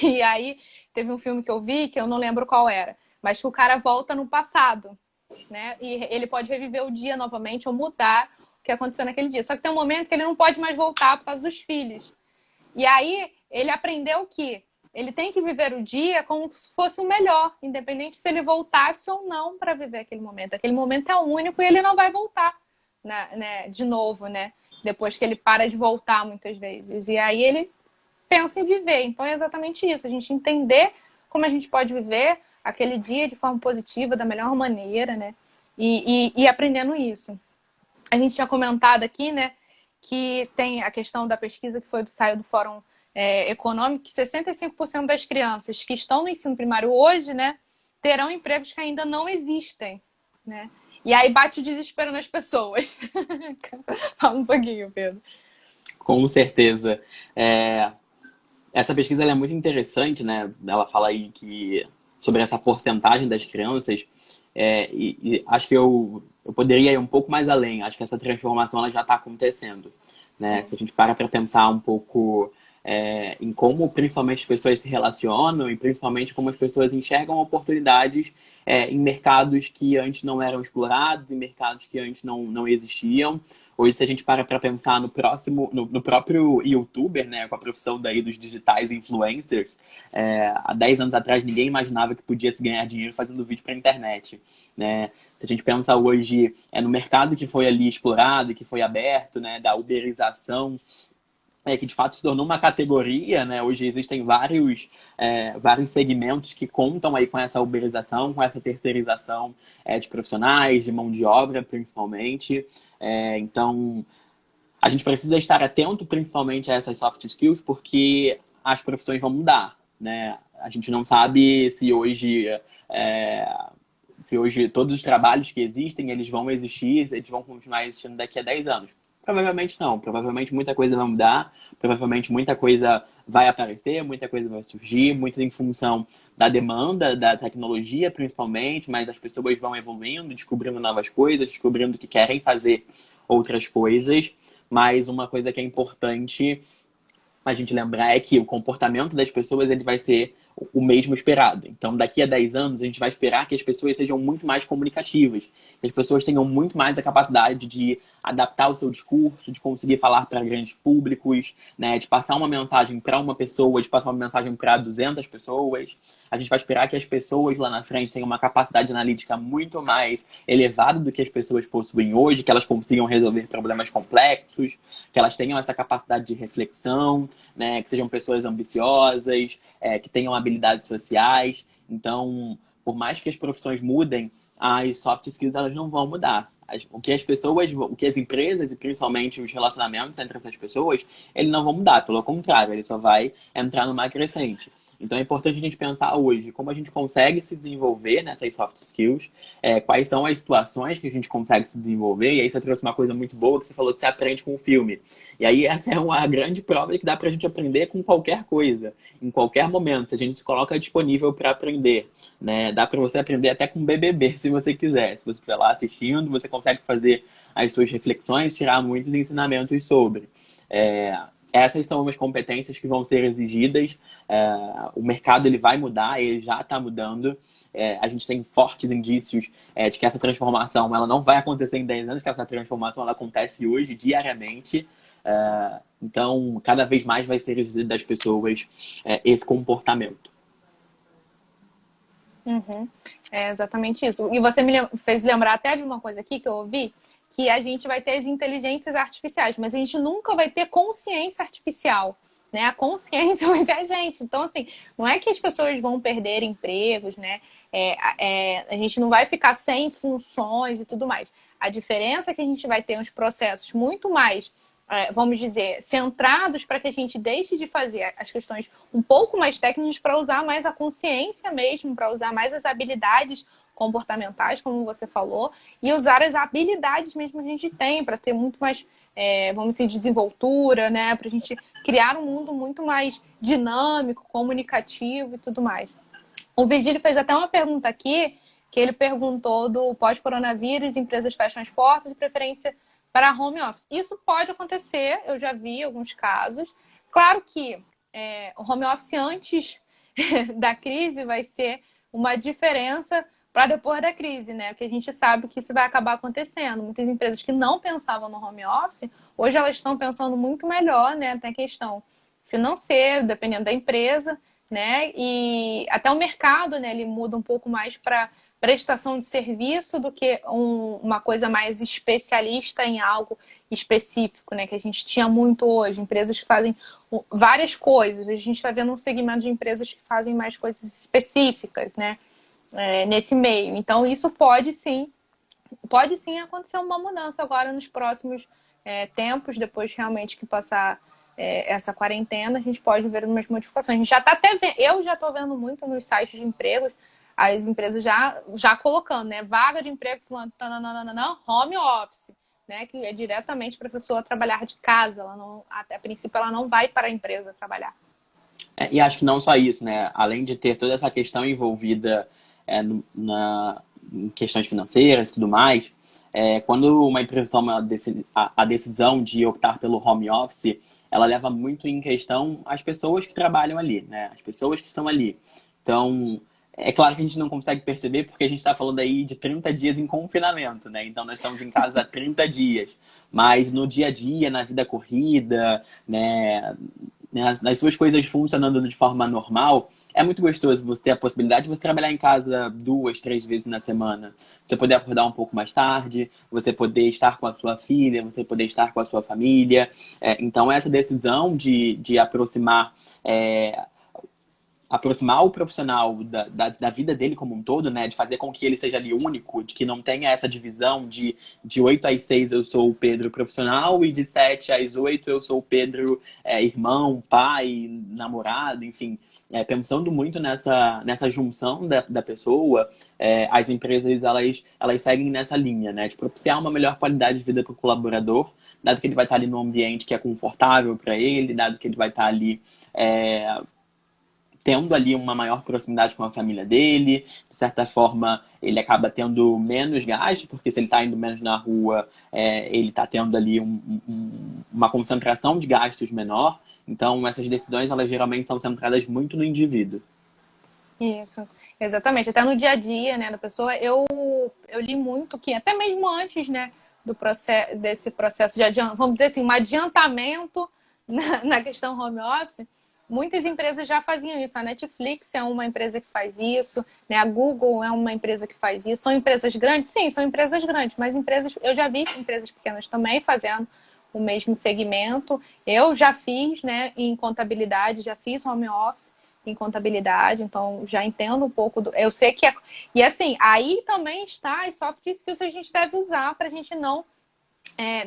E aí teve um filme que eu vi, que eu não lembro qual era, mas que o cara volta no passado, né? E ele pode reviver o dia novamente ou mudar o que aconteceu naquele dia. Só que tem um momento que ele não pode mais voltar por causa dos filhos. E aí ele aprendeu que ele tem que viver o dia como se fosse o melhor, independente se ele voltasse ou não para viver aquele momento. Aquele momento é único e ele não vai voltar, né, de novo, né? Depois que ele para de voltar muitas vezes. E aí ele pensa em viver. Então é exatamente isso, a gente entender como a gente pode viver aquele dia de forma positiva, da melhor maneira, né? E aprendendo isso. A gente tinha comentado aqui, né, que tem a questão da pesquisa que saiu do Fórum Econômico, que 65% das crianças que estão no ensino primário hoje, né, terão empregos que ainda não existem, né? E aí bate o desespero nas pessoas. Fala um pouquinho, Pedro. Com certeza. Essa pesquisa ela é muito interessante, né? Ela fala aí que sobre essa porcentagem das crianças, e acho que eu poderia ir um pouco mais além. Acho que essa transformação ela já está acontecendo, né? Sim. Se a gente para pensar um pouco em como principalmente as pessoas se relacionam e principalmente como as pessoas enxergam oportunidades em mercados que antes não eram explorados, em mercados que antes não existiam. Hoje, se a gente para pensar no próprio youtuber, né, com a profissão daí dos digitais influencers, há 10 anos atrás ninguém imaginava que podia se ganhar dinheiro fazendo vídeo para a internet, né? Se a gente pensa hoje no mercado que foi ali explorado, que foi aberto, né, da uberização, que de fato se tornou uma categoria, né? Hoje existem vários segmentos que contam aí com essa uberização, com essa terceirização de profissionais, de mão de obra, principalmente. Então, a gente precisa estar atento principalmente a essas soft skills, porque as profissões vão mudar, né? A gente não sabe se hoje todos os trabalhos que existem, eles vão existir, eles vão continuar existindo daqui a 10 anos. Provavelmente não. Provavelmente muita coisa vai mudar, provavelmente muita coisa vai aparecer, muita coisa vai surgir, muito em função da demanda, da tecnologia principalmente, mas as pessoas vão evoluindo, descobrindo novas coisas, descobrindo que querem fazer outras coisas. Mas uma coisa que é importante a gente lembrar é que o comportamento das pessoas ele vai ser o mesmo esperado. Então, daqui a 10 anos, a gente vai esperar que as pessoas sejam muito mais comunicativas, que as pessoas tenham muito mais a capacidade de adaptar o seu discurso, de conseguir falar para grandes públicos, né, de passar uma mensagem para uma pessoa, de passar uma mensagem para 200 pessoas. A gente vai esperar que as pessoas lá na frente tenham uma capacidade analítica muito mais elevada do que as pessoas possuem hoje, que elas consigam resolver problemas complexos, que elas tenham essa capacidade de reflexão, né, que sejam pessoas ambiciosas, que tenham habilidades sociais. Então, por mais que as profissões mudem, as soft skills elas não vão mudar. O que as pessoas, o que as empresas e principalmente os relacionamentos entre essas pessoas, eles não vão mudar. Pelo contrário, ele só vai entrar numa crescente. Então é importante a gente pensar hoje como a gente consegue se desenvolver nessas soft skills, quais são as situações que a gente consegue se desenvolver. E aí você trouxe uma coisa muito boa que você falou que você aprende com o filme. E aí essa é uma grande prova de que dá pra gente aprender com qualquer coisa, em qualquer momento, se a gente se coloca disponível para aprender, né? Dá para você aprender até com BBB, se você quiser. Se você estiver lá assistindo, você consegue fazer as suas reflexões, tirar muitos ensinamentos sobre. Essas são as competências que vão ser exigidas. O mercado ele vai mudar, ele já está mudando. A gente tem fortes indícios de que essa transformação ela não vai acontecer em 10 anos, que essa transformação ela acontece hoje, diariamente. Então, cada vez mais vai ser exigido das pessoas esse comportamento. Uhum. É exatamente isso. E você me fez lembrar até de uma coisa aqui que eu ouvi, que a gente vai ter as inteligências artificiais, mas a gente nunca vai ter consciência artificial, né? A consciência vai ser a gente. Então, assim, não é que as pessoas vão perder empregos, né? A gente não vai ficar sem funções e tudo mais. A diferença é que a gente vai ter uns processos muito mais, vamos dizer, centrados para que a gente deixe de fazer as questões um pouco mais técnicas para usar mais a consciência mesmo, para usar mais as habilidades comportamentais, como você falou, e usar as habilidades mesmo que a gente tem para ter muito mais, vamos dizer, desenvoltura, né? Para a gente criar um mundo muito mais dinâmico, comunicativo e tudo mais. O Virgílio fez até uma pergunta aqui, que ele perguntou do pós-coronavírus, empresas fecham as portas e preferência para home office. Isso pode acontecer, eu já vi alguns casos. Claro que o home office antes da crise vai ser uma diferença para depois da crise, né? Porque a gente sabe que isso vai acabar acontecendo. Muitas empresas que não pensavam no home office, hoje elas estão pensando muito melhor, né? Tem a questão financeira, dependendo da empresa, né? E até o mercado, né? Ele muda um pouco mais para prestação de serviço do que uma coisa mais especialista em algo específico, né? Que a gente tinha muito hoje. Empresas que fazem várias coisas. A gente está vendo um segmento de empresas que fazem mais coisas específicas, né? Nesse meio. Então, isso pode sim acontecer uma mudança agora nos próximos tempos, depois realmente que passar essa quarentena, a gente pode ver umas modificações. A gente já está até vendo, eu já estou vendo muito nos sites de empregos, as empresas já colocando, né? Vaga de emprego, falando, home office, né? Que é diretamente para a pessoa trabalhar de casa. Ela não, até a princípio, ela não vai para a empresa trabalhar. E acho que não só isso, né? Além de ter toda essa questão envolvida em questões financeiras e tudo mais, quando uma empresa toma a decisão de optar pelo home office, ela leva muito em questão as pessoas que trabalham ali, né? As pessoas que estão ali. Então, é claro que a gente não consegue perceber porque a gente está falando aí de 30 dias em confinamento, né? Então, nós estamos em casa há 30 dias. Mas no dia a dia, na vida corrida, né? Nas suas coisas funcionando de forma normal, é muito gostoso você ter a possibilidade de você trabalhar em casa 2, 3 vezes na semana. Você poder acordar um pouco mais tarde, você poder estar com a sua filha, você poder estar com a sua família. Então, essa decisão de aproximar o profissional da vida dele como um todo, né? De fazer com que ele seja ali único, de que não tenha essa divisão de 8 às 6 eu sou o Pedro profissional e de 7 às 8 eu sou o Pedro irmão, pai, namorado, enfim. Pensando muito nessa junção da pessoa, as empresas elas seguem nessa linha, né? De propiciar uma melhor qualidade de vida para o colaborador, dado que ele vai estar ali num ambiente que é confortável para ele, dado que ele vai estar ali tendo ali uma maior proximidade com a família dele. De certa forma, ele acaba tendo menos gasto, porque se ele está indo menos na rua, ele está tendo ali uma concentração de gastos menor. Então, essas decisões, elas geralmente são centradas muito no indivíduo. Isso, exatamente. Até no dia a dia, né, da pessoa, eu li muito que, até mesmo antes, né, desse processo de vamos dizer assim, um adiantamento na questão home office, muitas empresas já faziam isso. A Netflix é uma empresa que faz isso, né? A Google é uma empresa que faz isso. São empresas grandes? Sim, são empresas grandes, mas eu já vi empresas pequenas também fazendo o mesmo segmento. Eu já fiz, né, em contabilidade, já fiz home office em contabilidade, então já entendo um pouco do. Eu sei que é. E assim, aí também está as soft skills que a gente deve usar para a gente não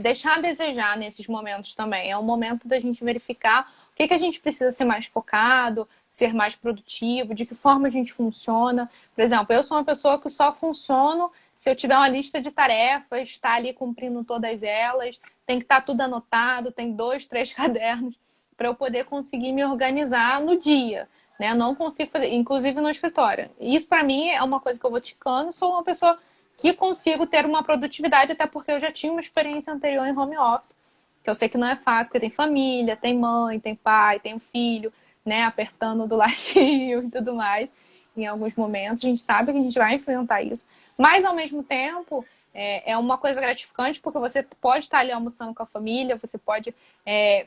deixar a desejar nesses momentos também. É um momento da gente verificar o que a gente precisa ser mais focado, ser mais produtivo, de que forma a gente funciona. Por exemplo, eu sou uma pessoa que só funciono se eu tiver uma lista de tarefas, estar ali cumprindo todas elas, tem que estar tudo anotado, tem 2, 3 cadernos para eu poder conseguir me organizar no dia. Né? Não consigo fazer, inclusive no escritório. Isso para mim é uma coisa que eu vou ticando, sou uma pessoa que consigo ter uma produtividade, até porque eu já tinha uma experiência anterior em home office, que eu sei que não é fácil, porque tem família, tem mãe, tem pai, tem um filho, né, apertando do ladinho e tudo mais. Em alguns momentos, a gente sabe que a gente vai enfrentar isso. Mas, ao mesmo tempo, é uma coisa gratificante, porque você pode estar ali almoçando com a família, você pode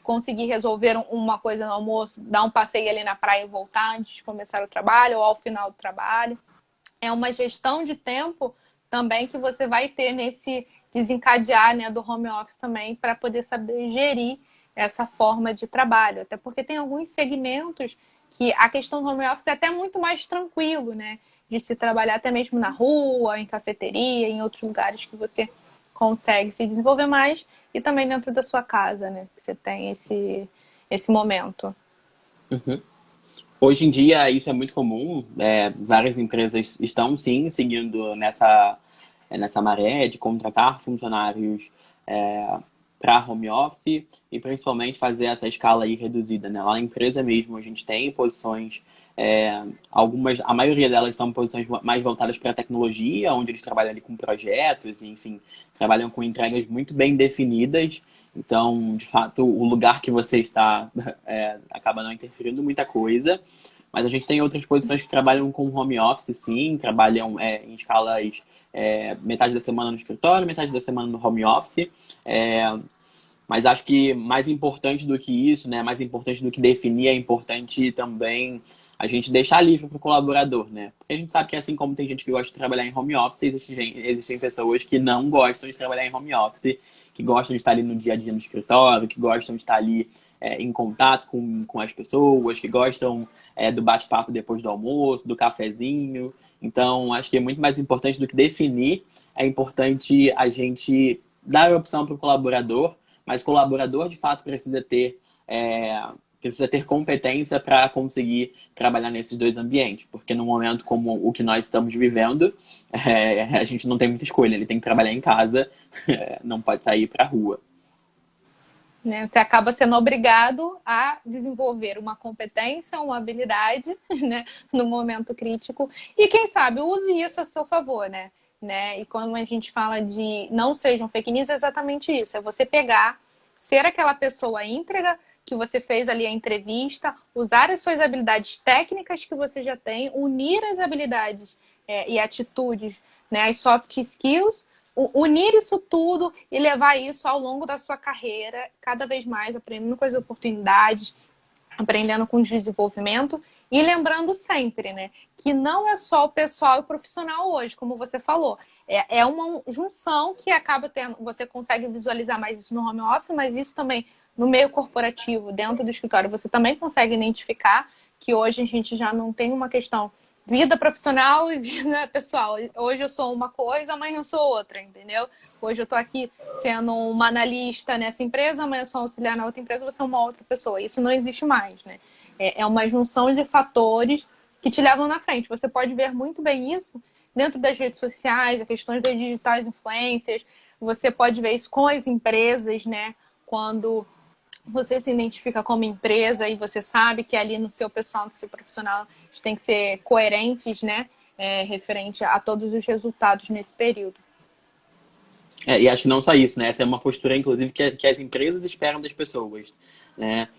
conseguir resolver uma coisa no almoço, dar um passeio ali na praia e voltar antes de começar o trabalho ou ao final do trabalho. É uma gestão de tempo também que você vai ter nesse desencadear, né, do home office também, para poder saber gerir essa forma de trabalho. Até porque tem alguns segmentos que a questão do home office é até muito mais tranquilo, né? De se trabalhar até mesmo na rua, em cafeteria, em outros lugares que você consegue se desenvolver mais, e também dentro da sua casa, né? Que você tem esse momento. Uhum. Hoje em dia isso é muito comum, várias empresas estão sim seguindo nessa maré de contratar funcionários para home office e principalmente fazer essa escala aí reduzida, né? Lá na empresa mesmo a gente tem posições, a maioria delas são posições mais voltadas para a tecnologia, onde eles trabalham ali com projetos, e, enfim, trabalham com entregas muito bem definidas. Então, de fato, o lugar que você está acaba não interferindo muita coisa. Mas a gente tem outras posições que trabalham com home office, sim, trabalham em escalas metade da semana no escritório, metade da semana no home office. Mas acho que mais importante do que isso, né, mais importante do que definir, é importante também a gente deixar livre para o colaborador, né? Porque a gente sabe que assim como tem gente que gosta de trabalhar em home office, existem pessoas que não gostam de trabalhar em home office, que gostam de estar ali no dia a dia no escritório, que gostam de estar ali em contato com as pessoas, que gostam do bate-papo depois do almoço, do cafezinho. Então, acho que é muito mais importante do que definir, é importante a gente dar a opção para o colaborador, mas o colaborador, de fato, precisa ter competência para conseguir trabalhar nesses dois ambientes. Porque num momento como o que nós estamos vivendo, a gente não tem muita escolha. Ele tem que trabalhar em casa, não pode sair para a rua. Né? Você acaba sendo obrigado a desenvolver uma competência, uma habilidade, né, no momento crítico. E quem sabe use isso a seu favor, né? E quando a gente fala de não sejam fake news, é exatamente isso. É você pegar, ser aquela pessoa íntegra que você fez ali a entrevista, usar as suas habilidades técnicas que você já tem, unir as habilidades e atitudes, né, as soft skills, unir isso tudo e levar isso ao longo da sua carreira, cada vez mais aprendendo com as oportunidades, aprendendo com o desenvolvimento e lembrando sempre, né, que não é só o pessoal e o profissional hoje, como você falou. É uma junção que acaba tendo, você consegue visualizar mais isso no home office, mas isso também no meio corporativo, dentro do escritório, você também consegue identificar que hoje a gente já não tem uma questão vida profissional e vida pessoal. Hoje eu sou uma coisa, amanhã eu sou outra, entendeu? Hoje eu estou aqui sendo uma analista nessa empresa, amanhã eu sou auxiliar na outra empresa, você é uma outra pessoa. Isso não existe mais, né? É uma junção de fatores que te levam na frente. Você pode ver muito bem isso dentro das redes sociais, a questões das digitais influencers. Você pode ver isso com as empresas, né? Quando você se identifica como empresa e você sabe que ali no seu pessoal, no seu profissional, eles têm que ser coerentes, né? Referente a todos os resultados nesse período. E acho que não só isso, né? Essa é uma postura, inclusive, que as empresas esperam das pessoas, né?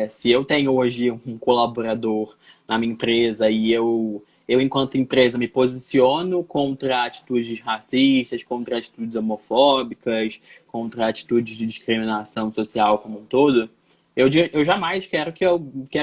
Se eu tenho hoje um colaborador na minha empresa e eu eu, enquanto empresa, me posiciono contra atitudes racistas, contra atitudes homofóbicas, contra atitudes de discriminação social como um todo, eu jamais quero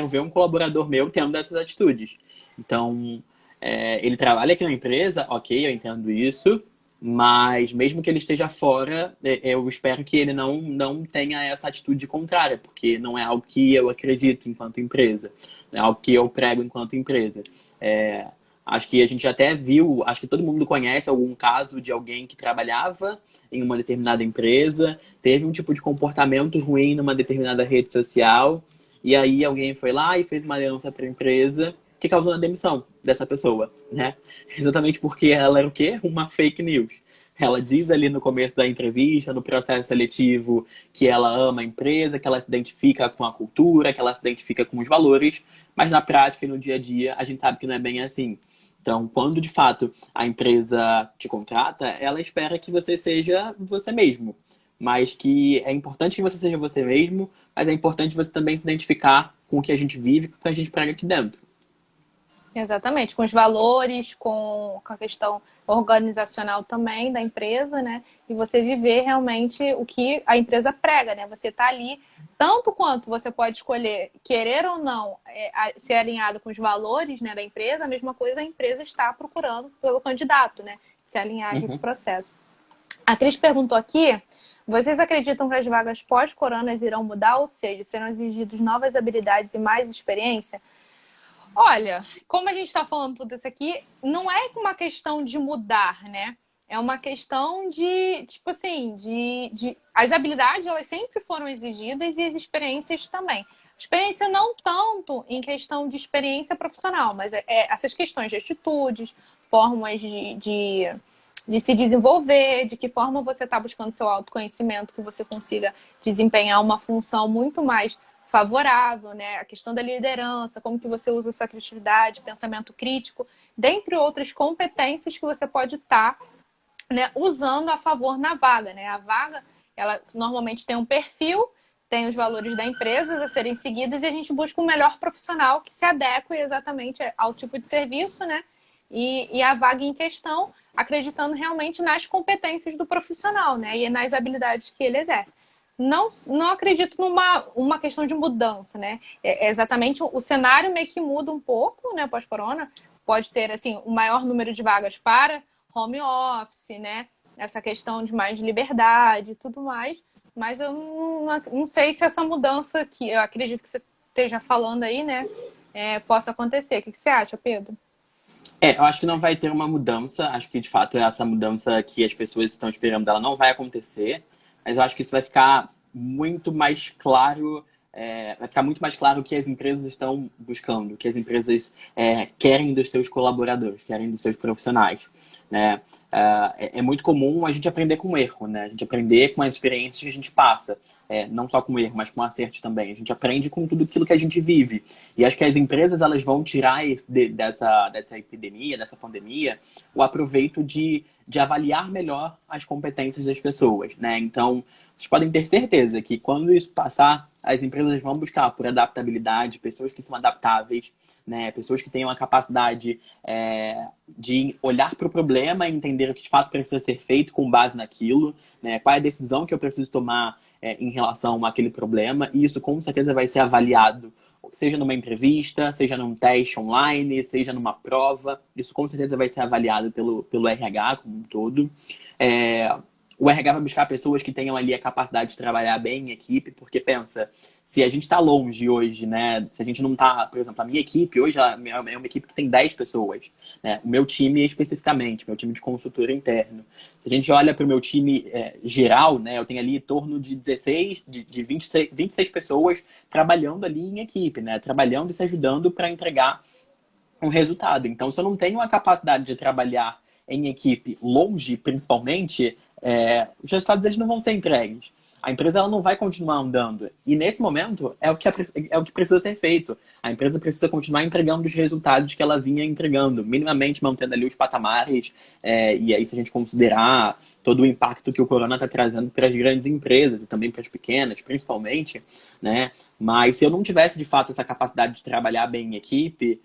ver um colaborador meu tendo dessas atitudes. Então, ele trabalha aqui na empresa, ok, eu entendo isso, mas mesmo que ele esteja fora, eu espero que ele não tenha essa atitude contrária, porque não é algo que eu acredito enquanto empresa, não é algo que eu prego enquanto empresa. É, acho que a gente até viu, acho que todo mundo conhece algum caso de alguém que trabalhava em uma determinada empresa, teve um tipo de comportamento ruim numa determinada rede social, e aí alguém foi lá e fez uma denúncia para a empresa que causou a demissão dessa pessoa, né? Exatamente porque ela era o quê? Uma fake news. Ela diz ali no começo da entrevista, no processo seletivo, que ela ama a empresa, que ela se identifica com a cultura, que ela se identifica com os valores, mas na prática e no dia a dia a gente sabe que não é bem assim. Então, quando de fato a empresa te contrata, ela espera que você seja você mesmo. Mas que é importante que você seja você mesmo, mas é importante você também se identificar com o que a gente vive, com o que a gente prega aqui dentro. Exatamente, com os valores, com a questão organizacional também da empresa, né? E você viver realmente o que a empresa prega, né? Você tá ali, tanto quanto você pode escolher querer ou não ser alinhado com os valores, né, da empresa, a mesma coisa a empresa está procurando pelo candidato, né? Se alinhar a esse Uhum. processo. A Cris perguntou aqui: vocês acreditam que as vagas pós-coronas irão mudar, ou seja, serão exigidas novas habilidades e mais experiência? Olha, como a gente está falando tudo isso aqui, não é uma questão de mudar, né? É uma questão de, tipo assim, as habilidades, elas sempre foram exigidas e as experiências também. Experiência não tanto em questão de experiência profissional, mas essas questões de atitudes, formas de se desenvolver, de que forma você está buscando seu autoconhecimento, que você consiga desempenhar uma função muito mais favorável, né? A questão da liderança, como que você usa a sua criatividade, pensamento crítico, dentre outras competências que você pode estar, né, usando a favor na vaga, né? A vaga, ela normalmente tem um perfil, tem os valores da empresa a serem seguidos e a gente busca um melhor profissional que se adeque exatamente ao tipo de serviço, né? E a vaga em questão, acreditando realmente nas competências do profissional, né? E nas habilidades que ele exerce. Não acredito numa uma questão de mudança, né? Exatamente o cenário meio que muda um pouco, né? Pós-corona, pode ter assim um maior número de vagas para home office, né? Essa questão de mais liberdade e tudo mais. Mas eu não sei se essa mudança que eu acredito que você esteja falando aí, né? Possa acontecer. O que você acha, Pedro? Eu acho que não vai ter uma mudança. Acho que, de fato, essa mudança que as pessoas estão esperando dela não vai acontecer. Mas eu acho que isso vai ficar muito mais claro. Vai ficar muito mais claro o que as empresas estão buscando, o que as empresas querem dos seus colaboradores, querem dos seus profissionais, né? É muito comum a gente aprender com o erro, né? A gente aprender com as experiências que a gente passa. Não só com o erro, mas com acertos também. A gente aprende com tudo aquilo que a gente vive. E acho que as empresas elas vão tirar dessa epidemia, dessa pandemia, o aproveito de avaliar melhor as competências das pessoas, né? Então, vocês podem ter certeza que quando isso passar, as empresas vão buscar por adaptabilidade, pessoas que são adaptáveis, né? Pessoas que tenham a capacidade de olhar para o problema e entender o que de fato precisa ser feito com base naquilo, né? Qual é a decisão que eu preciso tomar em relação àquele problema, e isso com certeza vai ser avaliado, seja numa entrevista, seja num teste online, seja numa prova, isso com certeza vai ser avaliado pelo RH como um todo. O RH vai buscar pessoas que tenham ali a capacidade de trabalhar bem em equipe, porque pensa, se a gente está longe hoje, né? Se a gente não está, por exemplo, a minha equipe hoje é uma equipe que tem 10 pessoas, né? O meu time especificamente, meu time de consultor interno. Se a gente olha para o meu time geral, né? Eu tenho ali em torno de 16, de 26 pessoas trabalhando ali em equipe, né? Trabalhando e se ajudando para entregar um resultado. Então, se eu não tenho a capacidade de trabalhar em equipe longe, principalmente, os resultados eles não vão ser entregues. A empresa ela não vai continuar andando. E nesse momento é o que precisa ser feito. A empresa precisa continuar entregando os resultados que ela vinha entregando, minimamente mantendo ali os patamares. E aí, se a gente considerar todo o impacto que o corona está trazendo para as grandes empresas e também para as pequenas, principalmente, né? Mas se eu não tivesse de fato essa capacidade de trabalhar bem em equipe,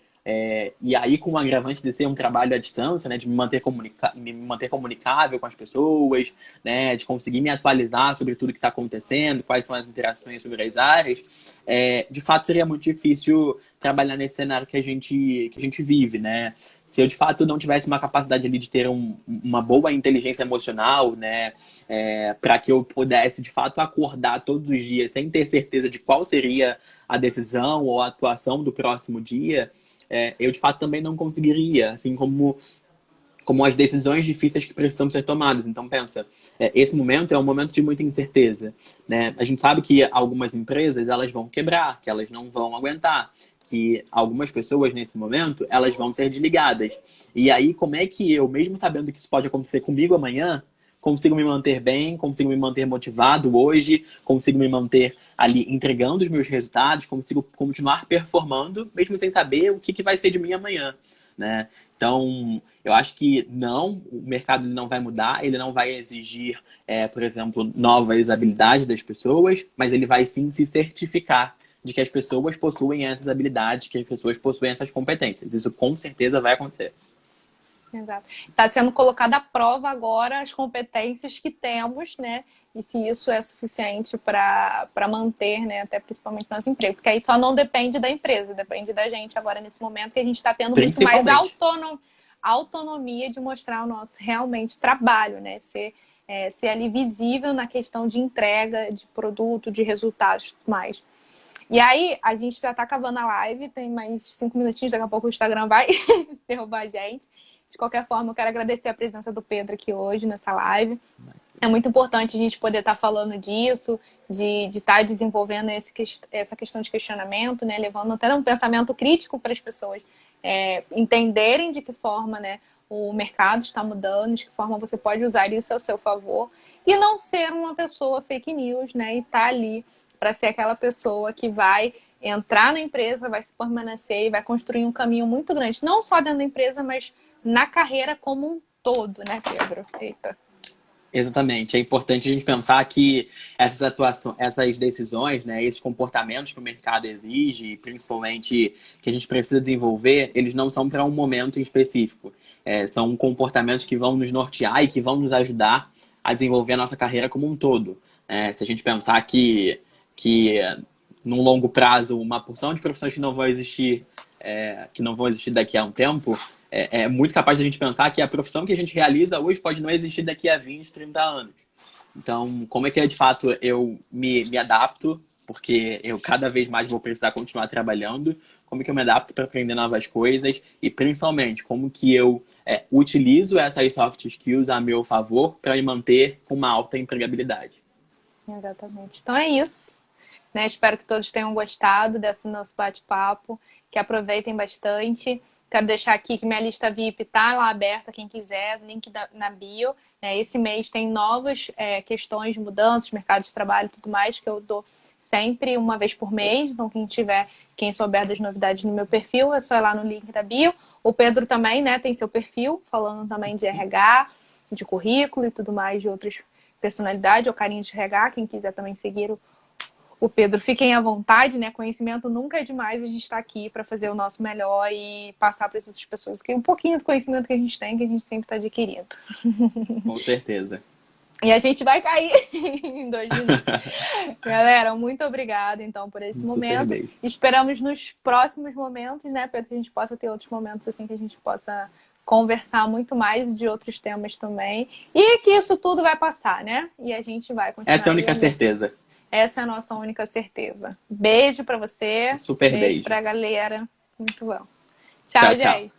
E aí, com o agravante de ser um trabalho à distância, né, de me manter comunicável com as pessoas, né, de conseguir me atualizar sobre tudo que está acontecendo, quais são as interações sobre as áreas, de fato seria muito difícil trabalhar nesse cenário que a gente vive, né? Se eu de fato não tivesse uma capacidade ali de ter uma boa inteligência emocional, né, para que eu pudesse de fato acordar todos os dias sem ter certeza de qual seria a decisão ou a atuação do próximo dia, eu de fato também não conseguiria, assim como as decisões difíceis que precisam ser tomadas. Então pensa, esse momento é um momento de muita incerteza, né? A gente sabe que algumas empresas elas vão quebrar, que elas não vão aguentar, que algumas pessoas nesse momento elas vão ser desligadas. E aí como é que eu, mesmo sabendo que isso pode acontecer comigo amanhã, consigo me manter bem, consigo me manter motivado hoje, consigo me manter ali entregando os meus resultados, consigo continuar performando, mesmo sem saber o que vai ser de mim amanhã, né? Então, eu acho que não, o mercado não vai mudar, ele não vai exigir, por exemplo, novas habilidades das pessoas, mas ele vai sim se certificar de que as pessoas possuem essas habilidades, que as pessoas possuem essas competências. Isso com certeza vai acontecer. Exato. Está sendo colocada à prova agora as competências que temos, né? E se isso é suficiente para manter, né? Até principalmente nosso emprego. Porque aí só não depende da empresa, depende da gente agora nesse momento que a gente está tendo muito mais autonomia de mostrar o nosso realmente trabalho, né? Ser ali visível na questão de entrega, de produto, de resultados e tudo mais. E aí, a gente já está acabando a live, tem mais 5 minutinhos, daqui a pouco o Instagram vai derrubar a gente. De qualquer forma, eu quero agradecer a presença do Pedro aqui hoje nessa live. É muito importante a gente poder estar falando disso, de estar desenvolvendo essa questão de questionamento, né? Levando até um pensamento crítico para as pessoas entenderem de que forma, né, o mercado está mudando, de que forma você pode usar isso ao seu favor e não ser uma pessoa fake news, né? E estar ali para ser aquela pessoa que vai entrar na empresa, vai se permanecer e vai construir um caminho muito grande, não só dentro da empresa, mas na carreira como um todo, né, Pedro? Eita. Exatamente. É importante a gente pensar que essas decisões, né, esses comportamentos que o mercado exige, principalmente que a gente precisa desenvolver, eles não são para um momento em específico. São comportamentos que vão nos nortear e que vão nos ajudar a desenvolver a nossa carreira como um todo. Se a gente pensar que num longo prazo, uma porção de profissões que não vão existir, daqui a um tempo, é muito capaz de a gente pensar que a profissão que a gente realiza hoje pode não existir daqui a 20, 30 anos. Então, como é que de fato eu me adapto, porque eu cada vez mais vou precisar continuar trabalhando, como é que eu me adapto para aprender novas coisas e, principalmente, como que eu utilizo essas soft skills a meu favor para me manter com uma alta empregabilidade. Exatamente. Então é isso. Né? Espero que todos tenham gostado desse nosso bate-papo, que aproveitem bastante. Quero deixar aqui que minha lista VIP está lá aberta, quem quiser, link na bio. Esse mês tem novas questões de mudanças, mercado de trabalho e tudo mais, que eu dou sempre uma vez por mês. Então, quem souber das novidades no meu perfil, é só ir lá no link da bio. O Pedro também, né, tem seu perfil, falando também de RH, de currículo e tudo mais, de outras personalidades, ou carinho de RH, quem quiser também seguir o Pedro, fiquem à vontade, né? Conhecimento nunca é demais, a gente está aqui para fazer o nosso melhor e passar para essas pessoas que um pouquinho do conhecimento que a gente tem, que a gente sempre está adquirindo. Com certeza. E a gente vai cair em 2 minutos. Galera, muito obrigada, então, por esse momento. Bem. Esperamos nos próximos momentos, né, para que a gente possa ter outros momentos assim, que a gente possa conversar muito mais de outros temas também. E que isso tudo vai passar, né? E a gente vai continuar. Essa é a única certeza. Essa é a nossa única certeza. Beijo pra você. Super beijo. Pra galera. Muito bom. Tchau, gente.